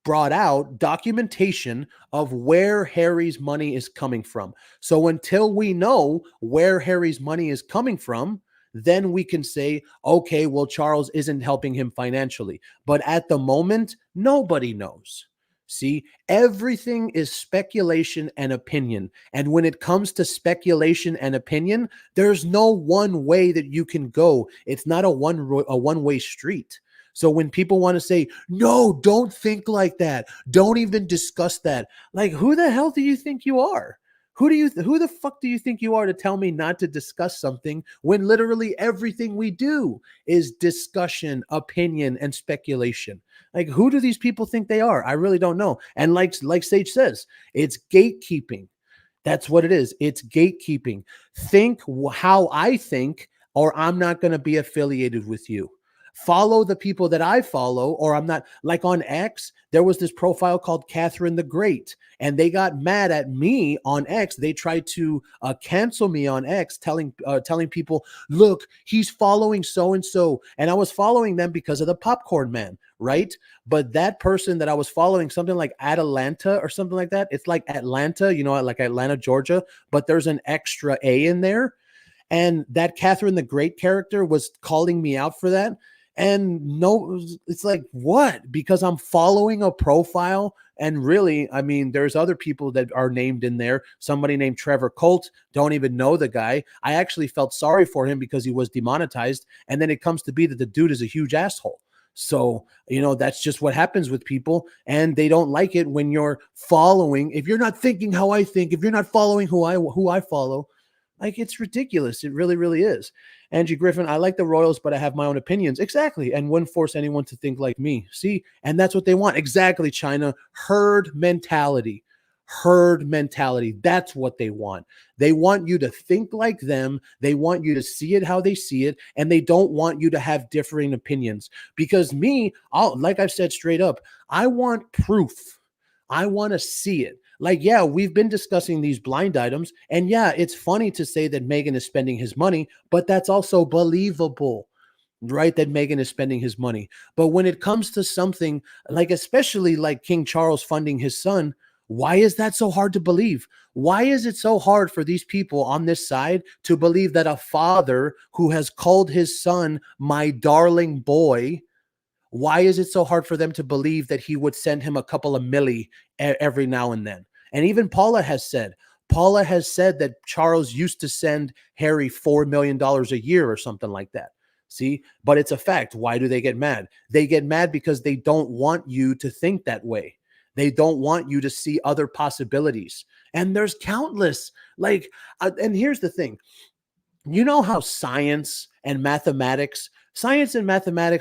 brought out documentation of where Harry's money is coming from. So until we know where Harry's money is coming from, then we can say, okay, well, Charles isn't helping him financially. But at the moment, nobody knows. See, everything is speculation and opinion. And when it comes to speculation and opinion, there's no one way that you can go. It's not a one-way street. So when people want to say, no, don't think like that, don't even discuss that. Like, who the hell do you think you are? Who the fuck do you think you are to tell me not to discuss something when literally everything we do is discussion, opinion, and speculation? Like, who do these people think they are? I really don't know. And like Sage says, it's gatekeeping. That's what it is. It's gatekeeping. Think how I think, or I'm not going to be affiliated with you. Follow the people that I follow, or I'm not. Like on X, there was this profile called Catherine the Great, and they got mad at me on X. They tried to cancel me on X, telling people, look, he's following so and so, and I was following them because of the Popcorn Man, right? But that person that I was following, something like Atlanta or something like that, it's like Atlanta, like Atlanta, Georgia, but there's an extra A in there, and that Catherine the Great character was calling me out for that. And no, it's like, what? Because I'm following a profile. And really, I mean, there's other people that are named in there. Somebody named Trevor Colt, don't even know the guy. I actually felt sorry for him because he was demonetized. And then it comes to be that the dude is a huge asshole. So, that's just what happens with people. And they don't like it when you're following. If you're not thinking how I think, if you're not following who I follow, like, it's ridiculous. It really, really is. Angie Griffin, I like the Royals, but I have my own opinions. Exactly. And wouldn't force anyone to think like me. See? And that's what they want. Exactly, China. Herd mentality. Herd mentality. That's what they want. They want you to think like them. They want you to see it how they see it. And they don't want you to have differing opinions. Because me, like I've said straight up, I want proof. I want to see it. Like, yeah, we've been discussing these blind items. And yeah, it's funny to say that Meghan is spending his money, but that's also believable, right? That Meghan is spending his money. But when it comes to something like, especially like King Charles funding his son, why is that so hard to believe? Why is it so hard for these people on this side to believe that a father who has called his son my darling boy, why is it so hard for them to believe that he would send him a couple of milli every now and then? And even Paula has said that Charles used to send Harry $4 million a year or something like that. See, but it's a fact. Why do they get mad? They get mad because they don't want you to think that way. They don't want you to see other possibilities. And there's countless, and here's the thing. You know how science and mathematics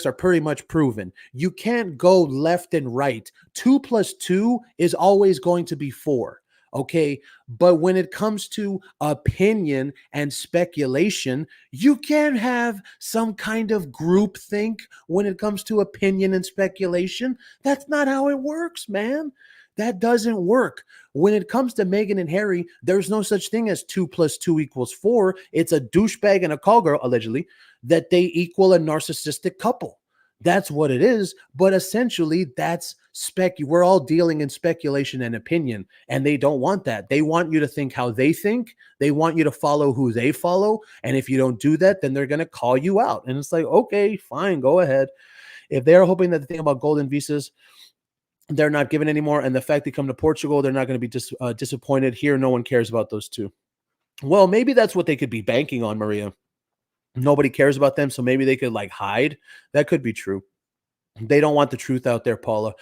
are pretty much proven. You can't go left and right. 2 plus 2 is always going to be 4. Okay. But when it comes to opinion and speculation, you can't have some kind of group think when it comes to opinion and speculation. That's not how it works, man. That doesn't work. When it comes to Meghan and Harry, there's no such thing as 2 plus 2 equals 4. It's a douchebag and a call girl, allegedly, that they equal a narcissistic couple. That's what it is. But essentially, that's we're all dealing in speculation and opinion, and they don't want that. They want you to think how they think. They want you to follow who they follow. And if you don't do that, then they're going to call you out. And it's like, okay, fine, go ahead. If they're hoping that the thing about golden visas, they're not given anymore, and the fact they come to Portugal, they're not going to be disappointed. Here, no one cares about those two. Well, maybe that's what they could be banking on, Maria. Nobody cares about them, so maybe they could hide. That could be true. They don't want the truth out there, Paula.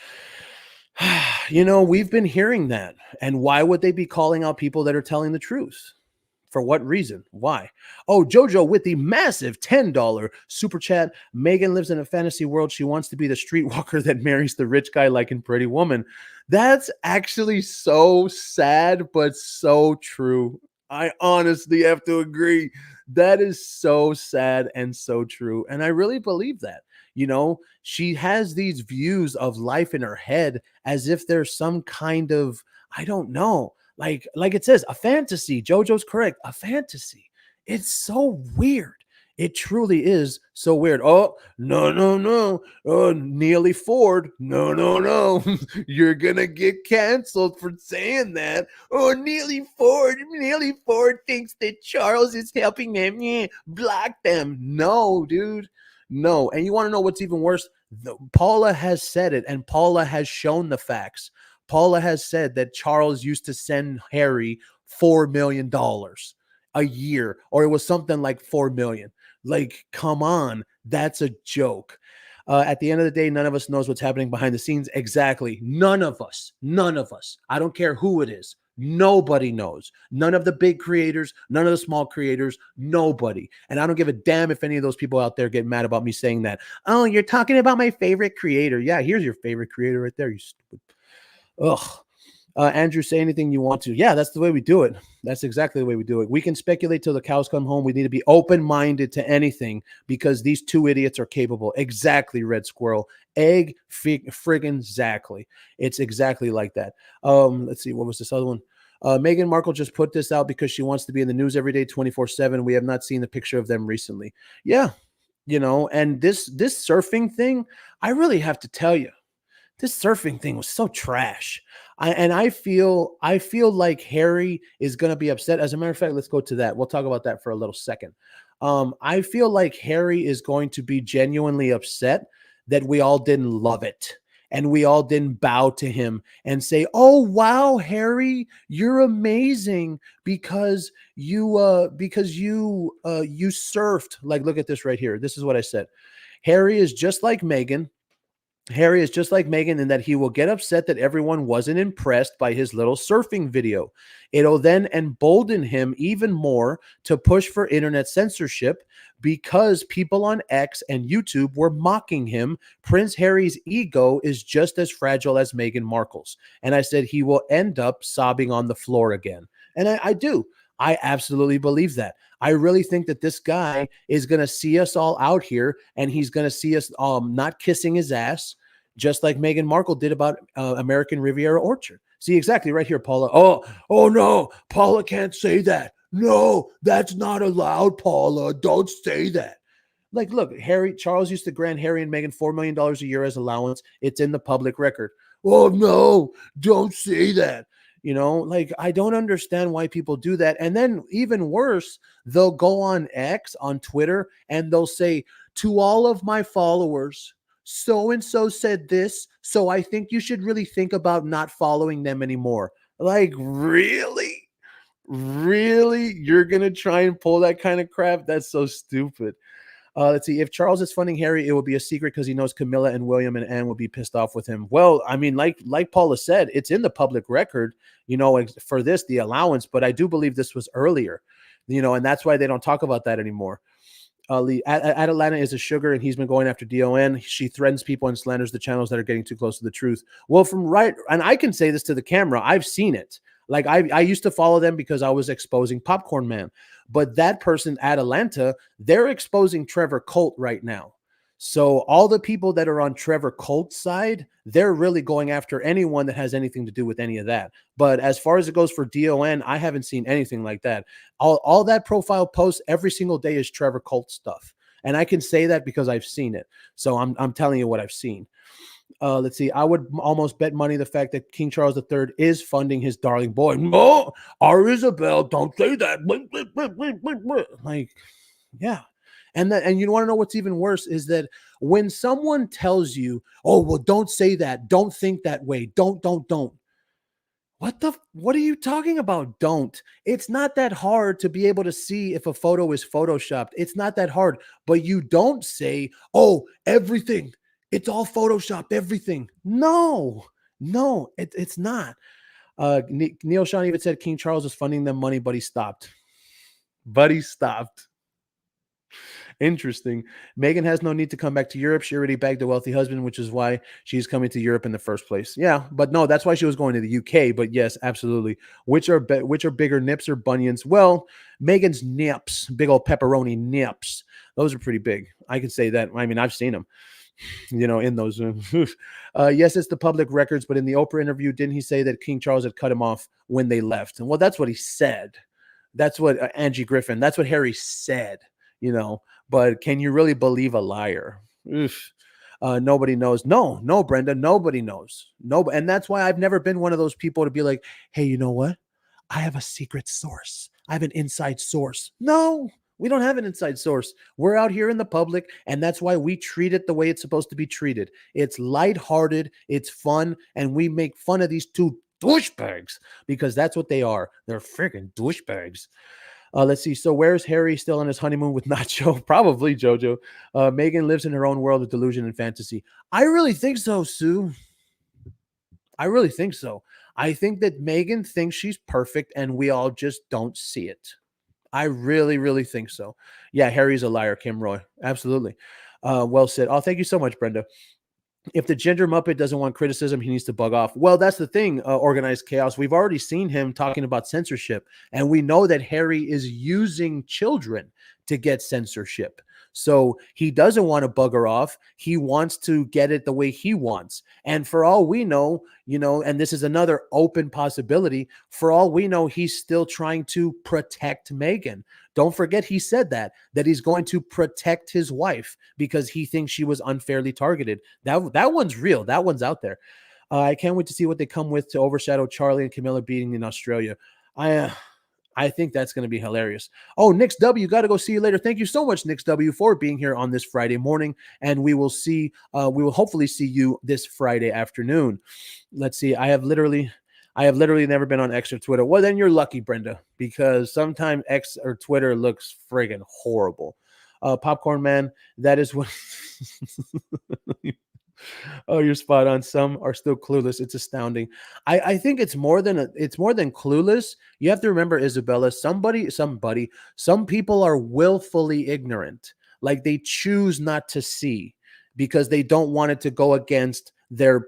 We've been hearing that. And why would they be calling out people that are telling the truth? For what reason? Why? Oh, Jojo with the massive $10 super chat. Meghan lives in a fantasy world. She wants to be the streetwalker that marries the rich guy like in Pretty Woman. That's actually so sad, but so true. I honestly have to agree. That is so sad and so true. And I really believe that. She has these views of life in her head as if there's some kind of, I don't know, like it says, a fantasy. Jojo's correct. A fantasy. It's so weird. It truly is so weird. Oh, no. Oh, Neely Ford. No. You're going to get canceled for saying that. Oh, Neely Ford thinks that Charles is helping them. Yeah, block them. No, dude. No. And you want to know what's even worse? Paula has said it, and Paula has shown the facts. Paula has said that Charles used to send Harry $4 million a year, or it was something like 4 million. Like, come on, that's a joke. At the end of the day, none of us knows what's happening behind the scenes. Exactly. None of us. I don't care who it is. Nobody knows. None of the big creators, none of the small creators, nobody. And I don't give a damn if any of those people out there get mad about me saying that. Oh, you're talking about my favorite creator. Yeah, here's your favorite creator right there, you stupid. Ugh. Andrew, say anything you want to. Yeah, that's the way we do it. That's exactly the way we do it. We can speculate till the cows come home. We need to be open-minded to anything because these two idiots are capable. Exactly, Red Squirrel. Friggin' exactly. It's exactly like that. Let's see. What was this other one? Meghan Markle just put this out because she wants to be in the news every day, 24/7. We have not seen the picture of them recently. Yeah, and this surfing thing, I really have to tell you, this surfing thing was so trash. I feel like Harry is going to be upset. As a matter of fact, let's go to that. We'll talk about that for a little second. I feel like Harry is going to be genuinely upset that we all didn't love it and we all didn't bow to him and say, "Oh wow, Harry, you're amazing because you surfed." Like, look at this right here. This is what I said. Harry is just like Meghan. Harry is just like Meghan in that he will get upset that everyone wasn't impressed by his little surfing video. It'll then embolden him even more to push for internet censorship because people on X and YouTube were mocking him. Prince Harry's ego is just as fragile as Meghan Markle's. And I said he will end up sobbing on the floor again. And I do. I absolutely believe that. I really think that this guy is going to see us all out here and he's going to see us not kissing his ass, just like Meghan Markle did about American Riviera Orchard. See, exactly right here, Paula. Oh no, Paula can't say that. No, that's not allowed, Paula. Don't say that. Like, look, Charles used to grant Harry and Meghan $4 million a year as allowance. It's in the public record. Oh no, don't say that. Like, I don't understand why people do that. And then even worse, they'll go on X, on Twitter, and they'll say, to all of my followers, so and so said this, so I think you should really think about not following them anymore. Like, really? Really? You're going to try and pull that kind of crap? That's so stupid. Let's see. If Charles is funding Harry, it will be a secret because he knows Camilla and William and Anne will be pissed off with him. Well, I mean, like Paula said, it's in the public record, for this, the allowance, but I do believe this was earlier, and that's why they don't talk about that anymore. Atlanta is a sugar, and he's been going after DON. She threatens people and slanders the channels that are getting too close to the truth. Well, and I can say this to the camera, I've seen it. Like, I used to follow them because I was exposing Popcorn Man. But that person at Atlanta, they're exposing Trevor Colt right now. So all the people that are on Trevor Colt's side, they're really going after anyone that has anything to do with any of that. But as far as it goes for DON, I haven't seen anything like that. All that profile posts every single day is Trevor Colt stuff. And I can say that because I've seen it. So I'm telling you what I've seen. Let's see. I would almost bet money the fact that King Charles III is funding his darling boy. No, our Isabel, don't say that. Like, yeah. And you want to know what's even worse is that when someone tells you, oh, well, don't say that. Don't think that way. Don't. What are you talking about? Don't. It's not that hard to be able to see if a photo is photoshopped. It's not that hard. But you don't say, oh, everything. It's all photoshopped, everything. No, it's not. Neil Sean even said King Charles was funding them money, but he stopped. Interesting. Meghan has no need to come back to Europe. She already bagged a wealthy husband, which is why she's coming to Europe in the first place. Yeah, but no, that's why she was going to the UK. But yes, absolutely. Which are bigger, nips or bunions? Well, Meghan's nips, big old pepperoni nips. Those are pretty big. I can say that. I mean, I've seen them. In those. Yes, it's the public records, but in the Oprah interview, didn't he say that King Charles had cut him off when they left? And well, that's what he said. That's what Angie Griffin, that's what Harry said, but can you really believe a liar? Nobody knows. No, Brenda, nobody knows. No, and that's why I've never been one of those people to be like, hey, you know what? I have a secret source. I have an inside source. No, we don't have an inside source. We're out here in the public, and that's why we treat it the way it's supposed to be treated. It's lighthearted, it's fun, and we make fun of these two douchebags because that's what they are. They're freaking douchebags. Let's see. So where's Harry still on his honeymoon with Nacho? Probably, Jojo. Meghan lives in her own world of delusion and fantasy. I really think so, Sue. I really think so. I think that Meghan thinks she's perfect, and we all just don't see it. I really, really think so. Yeah, Harry's a liar, Kim Roy. Absolutely. Well said. Oh, thank you so much, Brenda. If the Ginger Muppet doesn't want criticism, he needs to bug off. Well, that's the thing, Organized Chaos. We've already seen him talking about censorship, and we know that Harry is using children to get censorship. So he doesn't want to bugger off. He wants to get it the way he wants. And for all we know, and this is another open possibility, for all we know, he's still trying to protect Meghan. Don't forget he said that he's going to protect his wife because he thinks she was unfairly targeted. That one's real. That one's out there. I can't wait to see what they come with to overshadow Charlie and Camilla beating in Australia. I think that's going to be hilarious. Oh, Nix W, got to go see you later. Thank you so much, Nix W, for being here on this Friday morning. And we will hopefully see you this Friday afternoon. Let's see. I have literally never been on X or Twitter. Well, then you're lucky, Brenda, because sometimes X or Twitter looks friggin' horrible. Popcorn Man, that is what Oh, you're spot on. Some are still clueless. It's astounding. I think it's more than clueless. You have to remember, Isabella, some people are willfully ignorant. Like they choose not to see because they don't want it to go against their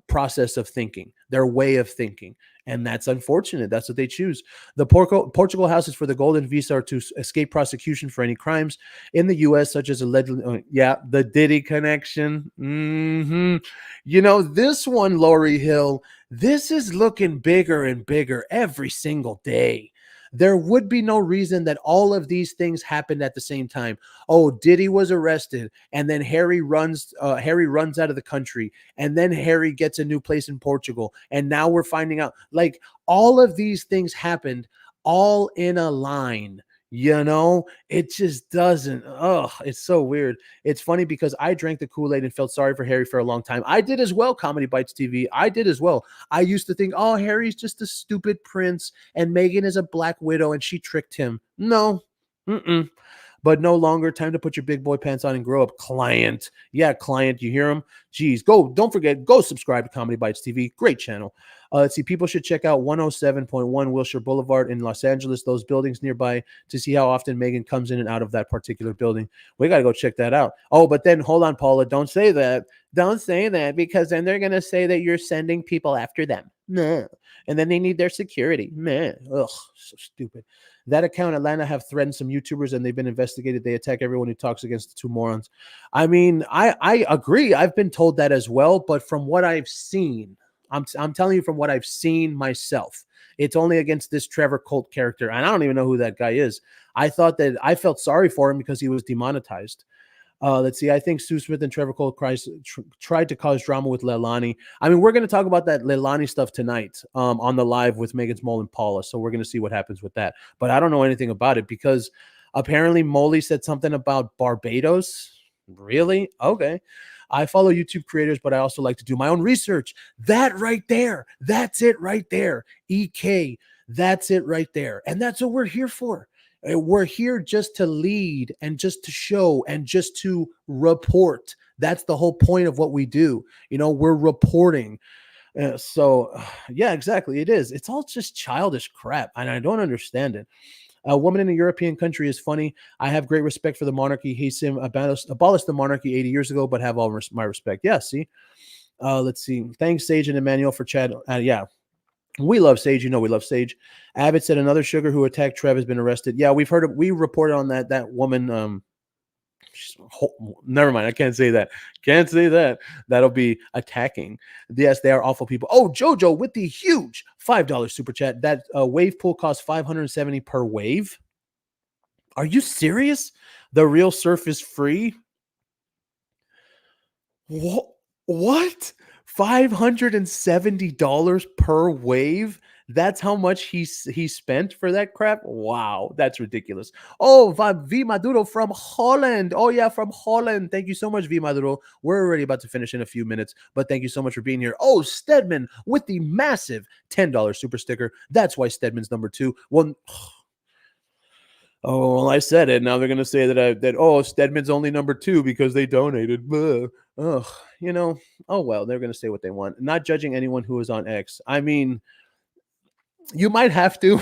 process of thinking, their way of thinking. And that's unfortunate. That's what they choose. The Portugal houses for the golden visa are to escape prosecution for any crimes in the U.S., such as yeah, the Diddy connection. You know, this one, Laurie Hill, this is looking bigger and bigger every single day. There would be no reason that all of these things happened at the same time. Oh, Diddy was arrested, and then Harry runs out of the country, and then Harry gets a new place in Portugal, and now we're finding out like all of these things happened all in a line. It just doesn't. Oh, it's so weird. It's funny because I drank the Kool-Aid and felt sorry for Harry for a long time. I did as well, Comedy Bites TV. I did as well. I used to think, oh, Harry's just a stupid prince and Meghan is a black widow and she tricked him. No. Mm-mm. But no longer. Time to put your big boy pants on and grow up, client. Yeah, client. You hear him? Geez, don't forget, go subscribe to Comedy Bites TV. Great channel. Let's see. People should check out 107.1 Wilshire Boulevard in Los Angeles, those buildings nearby, to see how often Meghan comes in and out of that particular building. We got to go check that out. Oh, but then hold on, Paula. Don't say that. Don't say that because then they're going to say that you're sending people after them. Nah. And then they need their security. Man, ugh, so stupid. That account, Atlanta, have threatened some YouTubers and they've been investigated. They attack everyone who talks against the two morons. I mean, I agree. I've been told that as well. But from what I've seen, I'm telling you from what I've seen myself, it's only against this Trevor Colt character. And I don't even know who that guy is. I felt sorry for him because he was demonetized. Let's see. I think Sue Smith and Trevor Cole tried to cause drama with Leilani. I mean, we're going to talk about that Leilani stuff tonight on the live with Megan's Mole and Paula. So we're going to see what happens with that. But I don't know anything about it because apparently Molly said something about Barbados. Really? Okay. I follow YouTube creators, but I also like to do my own research. That right there. That's it right there. EK. That's it right there. And that's what we're here for. We're here just to lead and just to show and just to report. That's the whole point of what we do. We're reporting. Yeah, exactly. It is. It's all just childish crap. And I don't understand it. A woman in a European country is funny. I have great respect for the monarchy. Him abolished the monarchy 80 years ago, but have all my respect. Yeah, see? Let's see. Thanks, Sage and Emmanuel, for chat. Yeah. We love Sage. We love Sage. Abbott said another sugar who attacked Trev has been arrested. Yeah, we reported on that woman. Never mind. I can't say that. Can't say that. That'll be attacking. Yes, they are awful people. Oh, Jojo with the huge $5 super chat. That wave pool costs $570 per wave. Are you serious? The real surf is free? What? $570 per wave? That's how much he spent for that crap? Wow, that's ridiculous. Oh, V Maduro from Holland. Oh, yeah, from Holland. Thank you so much, V Maduro. We're already about to finish in a few minutes, but thank you so much for being here. Oh, Stedman with the massive $10 super sticker. That's why Stedman's number 2. Well, oh, well, I said it. Now they're going to say that Stedman's only number 2 because they donated. Ugh, oh, well, they're going to say what they want. Not judging anyone who is on X. I mean, you might have to.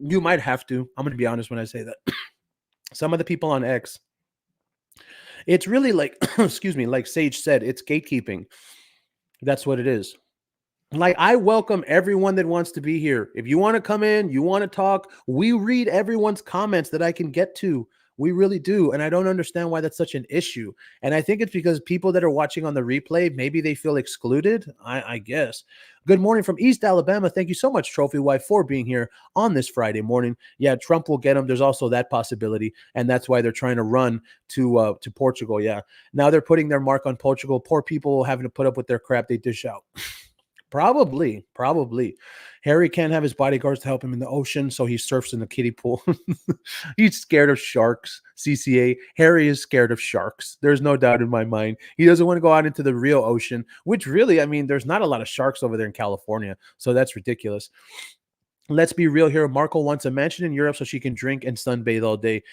You might have to. I'm going to be honest when I say that. Some of the people on X, it's really like, excuse me, like Sage said, it's gatekeeping. That's what it is. Like, I welcome everyone that wants to be here. If you want to come in, you want to talk, we read everyone's comments that I can get to. We really do. And I don't understand why that's such an issue. And I think it's because people that are watching on the replay, maybe they feel excluded. I guess. Good morning from East Alabama. Thank you so much, Trophy Wife, for being here on this Friday morning. Yeah, Trump will get him. There's also that possibility. And that's why they're trying to run to Portugal. Yeah. Now they're putting their mark on Portugal. Poor people having to put up with their crap they dish out. Probably. Harry can't have his bodyguards to help him in the ocean, so he surfs in the kiddie pool. He's scared of sharks. CCA. Harry is scared of sharks. There's no doubt in my mind. He doesn't want to go out into the real ocean, which really, I mean, there's not a lot of sharks over there in California, so that's ridiculous. Let's be real here. Markle wants a mansion in Europe so she can drink and sunbathe all day.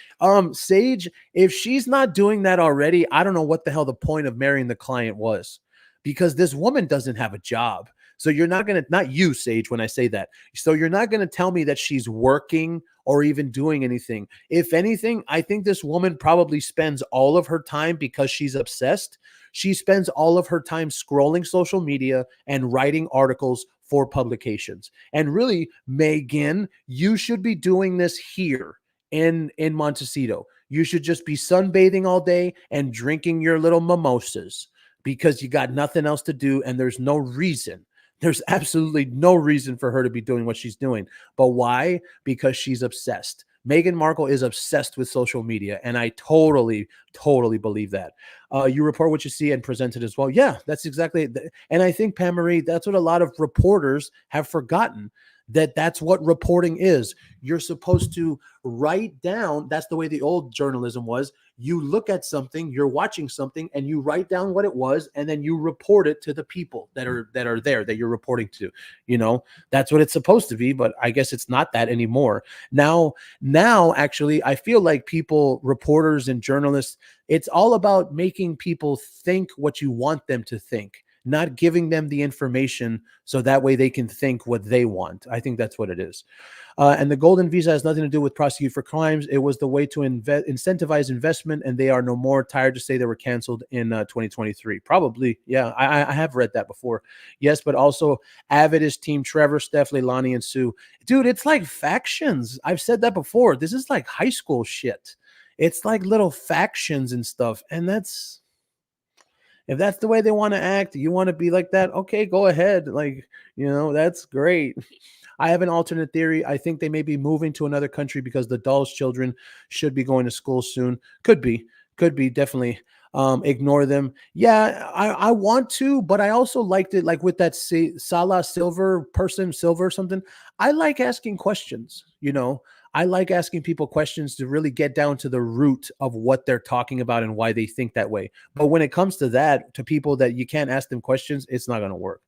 Sage, if she's not doing that already, I don't know what the hell the point of marrying the client was, because this woman doesn't have a job. So you're not going to, not you, Sage, when I say that. So you're not going to tell me that she's working or even doing anything. If anything, I think this woman probably spends all of her time, because she's obsessed. She spends all of her time scrolling social media and writing articles for publications. And really, Megan, you should be doing this here in Montecito. You should just be sunbathing all day and drinking your little mimosas, because you got nothing else to do, and there's no reason. There's absolutely no reason for her to be doing what she's doing. But why? Because she's obsessed. Meghan Markle is obsessed with social media, and I totally, totally believe that. You report what you see and present it as well. Yeah, that's exactly it. And I think, Pam Marie, that's what a lot of reporters have forgotten, that that's what reporting is. You're supposed to write down. That's the way the old journalism was. You look at something, you're watching something, and you write down what it was, and then you report it to the people that are there that you're reporting to. That's what it's supposed to be, but I guess it's not that anymore. Now actually, I feel like people, reporters and journalists, it's all about making people think what you want them to think, not giving them the information so that way they can think what they want. I think that's what it is. And the golden visa has nothing to do with prosecute for crimes. It was the way to incentivize investment, and they are no more. Tired to say they were canceled in 2023. Probably, yeah. I have read that before. Yes, but also Avid is Team Trevor, Steph, Leilani, and Sue. Dude, it's like factions. I've said that before. This is like high school shit. It's like little factions and stuff, and that's, if that's the way they want to act, you want to be like that, okay, go ahead. Like, that's great. I have an alternate theory. I think they may be moving to another country because the doll's children should be going to school soon. Could be, definitely. Ignore them. Yeah, I want to, but I also liked it, like with that Salah Silver something. I like asking questions. I like asking people questions to really get down to the root of what they're talking about and why they think that way. But when it comes to that, to people that you can't ask them questions, it's not going to work.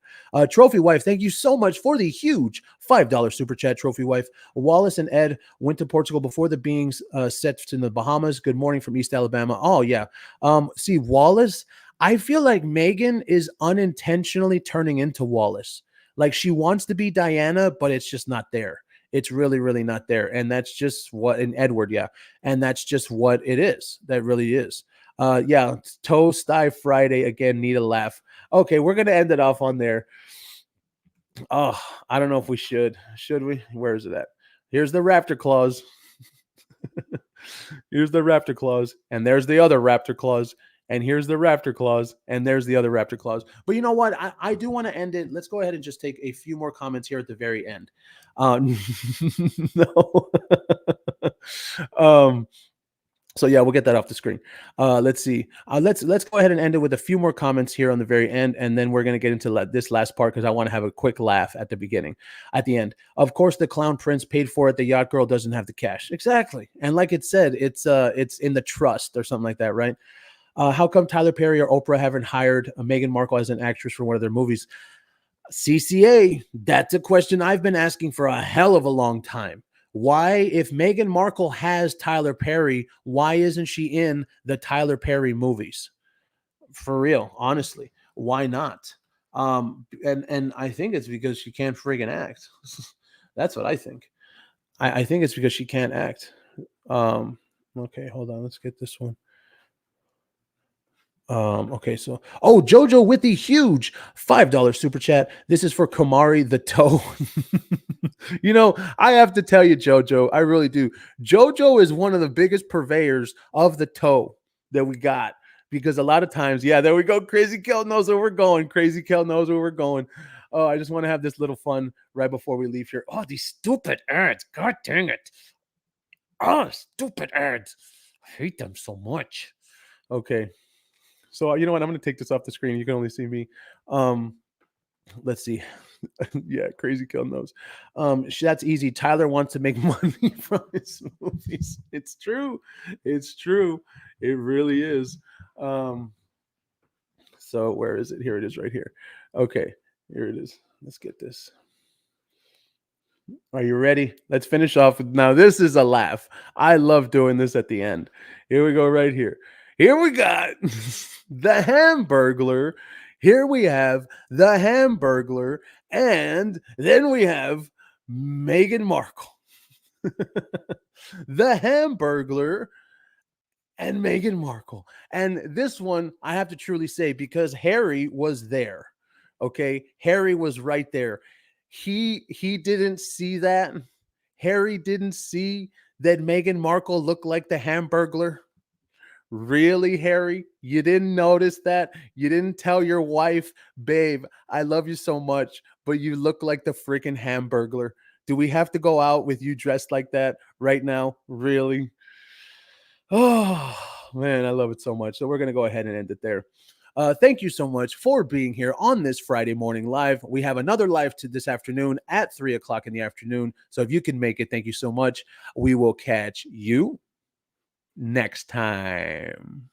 Trophy Wife, thank you so much for the huge $5 super chat, Trophy Wife. Wallace and Ed went to Portugal before the beings set in the Bahamas. Good morning from East Alabama. Oh, yeah. See, Wallace, I feel like Megan is unintentionally turning into Wallace. Like, she wants to be Diana, but it's just not there. It's really, really not there. And that's just what, in Edward, yeah. And that's just what it is. That really is. Yeah, Toast Die Friday again, need a laugh. Okay, we're gonna end it off on there. Oh, I don't know if we should. Should we? Where is it at? Here's the raptor clause. Here's the raptor clause, and there's the other raptor clause, and here's the raptor clause, and there's the other raptor clause. But you know what? I do want to end it. Let's go ahead and just take a few more comments here at the very end. No. um, so yeah, we'll get that off the screen. Let's see. Let's go ahead and end it with a few more comments here on the very end, and then we're gonna get into this last part because I want to have a quick laugh at the beginning, at the end. Of course, the clown prince paid for it. The yacht girl doesn't have the cash. Exactly, and like it said, it's in the trust or something like that, right? How come Tyler Perry or Oprah haven't hired Meghan Markle as an actress for one of their movies? CCA, that's a question I've been asking for a hell of a long time. Why, if Meghan Markle has Tyler Perry, why isn't she in the Tyler Perry movies? For real, honestly, why not? And I think it's because she can't friggin' act. That's what I think. I think it's because she can't act. Okay, hold on. Let's get this one. Okay, so Jojo with the huge $5 super chat. This is for Kamari the toe. I have to tell you, Jojo, I really do. Jojo is one of the biggest purveyors of the toe that we got, because a lot of times, yeah, there we go. Crazy Kel knows where we're going. Crazy Kel knows where we're going. Oh, I just want to have this little fun right before we leave here. Oh, these stupid ads. God dang it. Oh, stupid ads. I hate them so much. Okay. So you know what? I'm going to take this off the screen. You can only see me. Let's see. Yeah, Crazy Kill knows. That's easy. Tyler wants to make money from his movies. It's true. It's true. It really is. So where is it? Here it is, right here. Okay, here it is. Let's get this. Are you ready? Let's finish off with now. This is a laugh. I love doing this at the end. Here we go, right here. Here we got the Hamburglar. Here we have the Hamburglar. And then we have Meghan Markle. The Hamburglar and Meghan Markle. And this one, I have to truly say, because Harry was there. Okay, Harry was right there. He didn't see that. Harry didn't see that Meghan Markle looked like the Hamburglar. Really, Harry? You didn't notice that? You didn't tell your wife, babe, I love you so much, but you look like the freaking Hamburglar. Do we have to go out with you dressed like that right now? Really? Oh, man, I love it so much. So we're going to go ahead and end it there. Thank you so much for being here on this Friday morning live. We have another live to this afternoon at 3 o'clock in the afternoon. So if you can make it, thank you so much. We will catch you next time.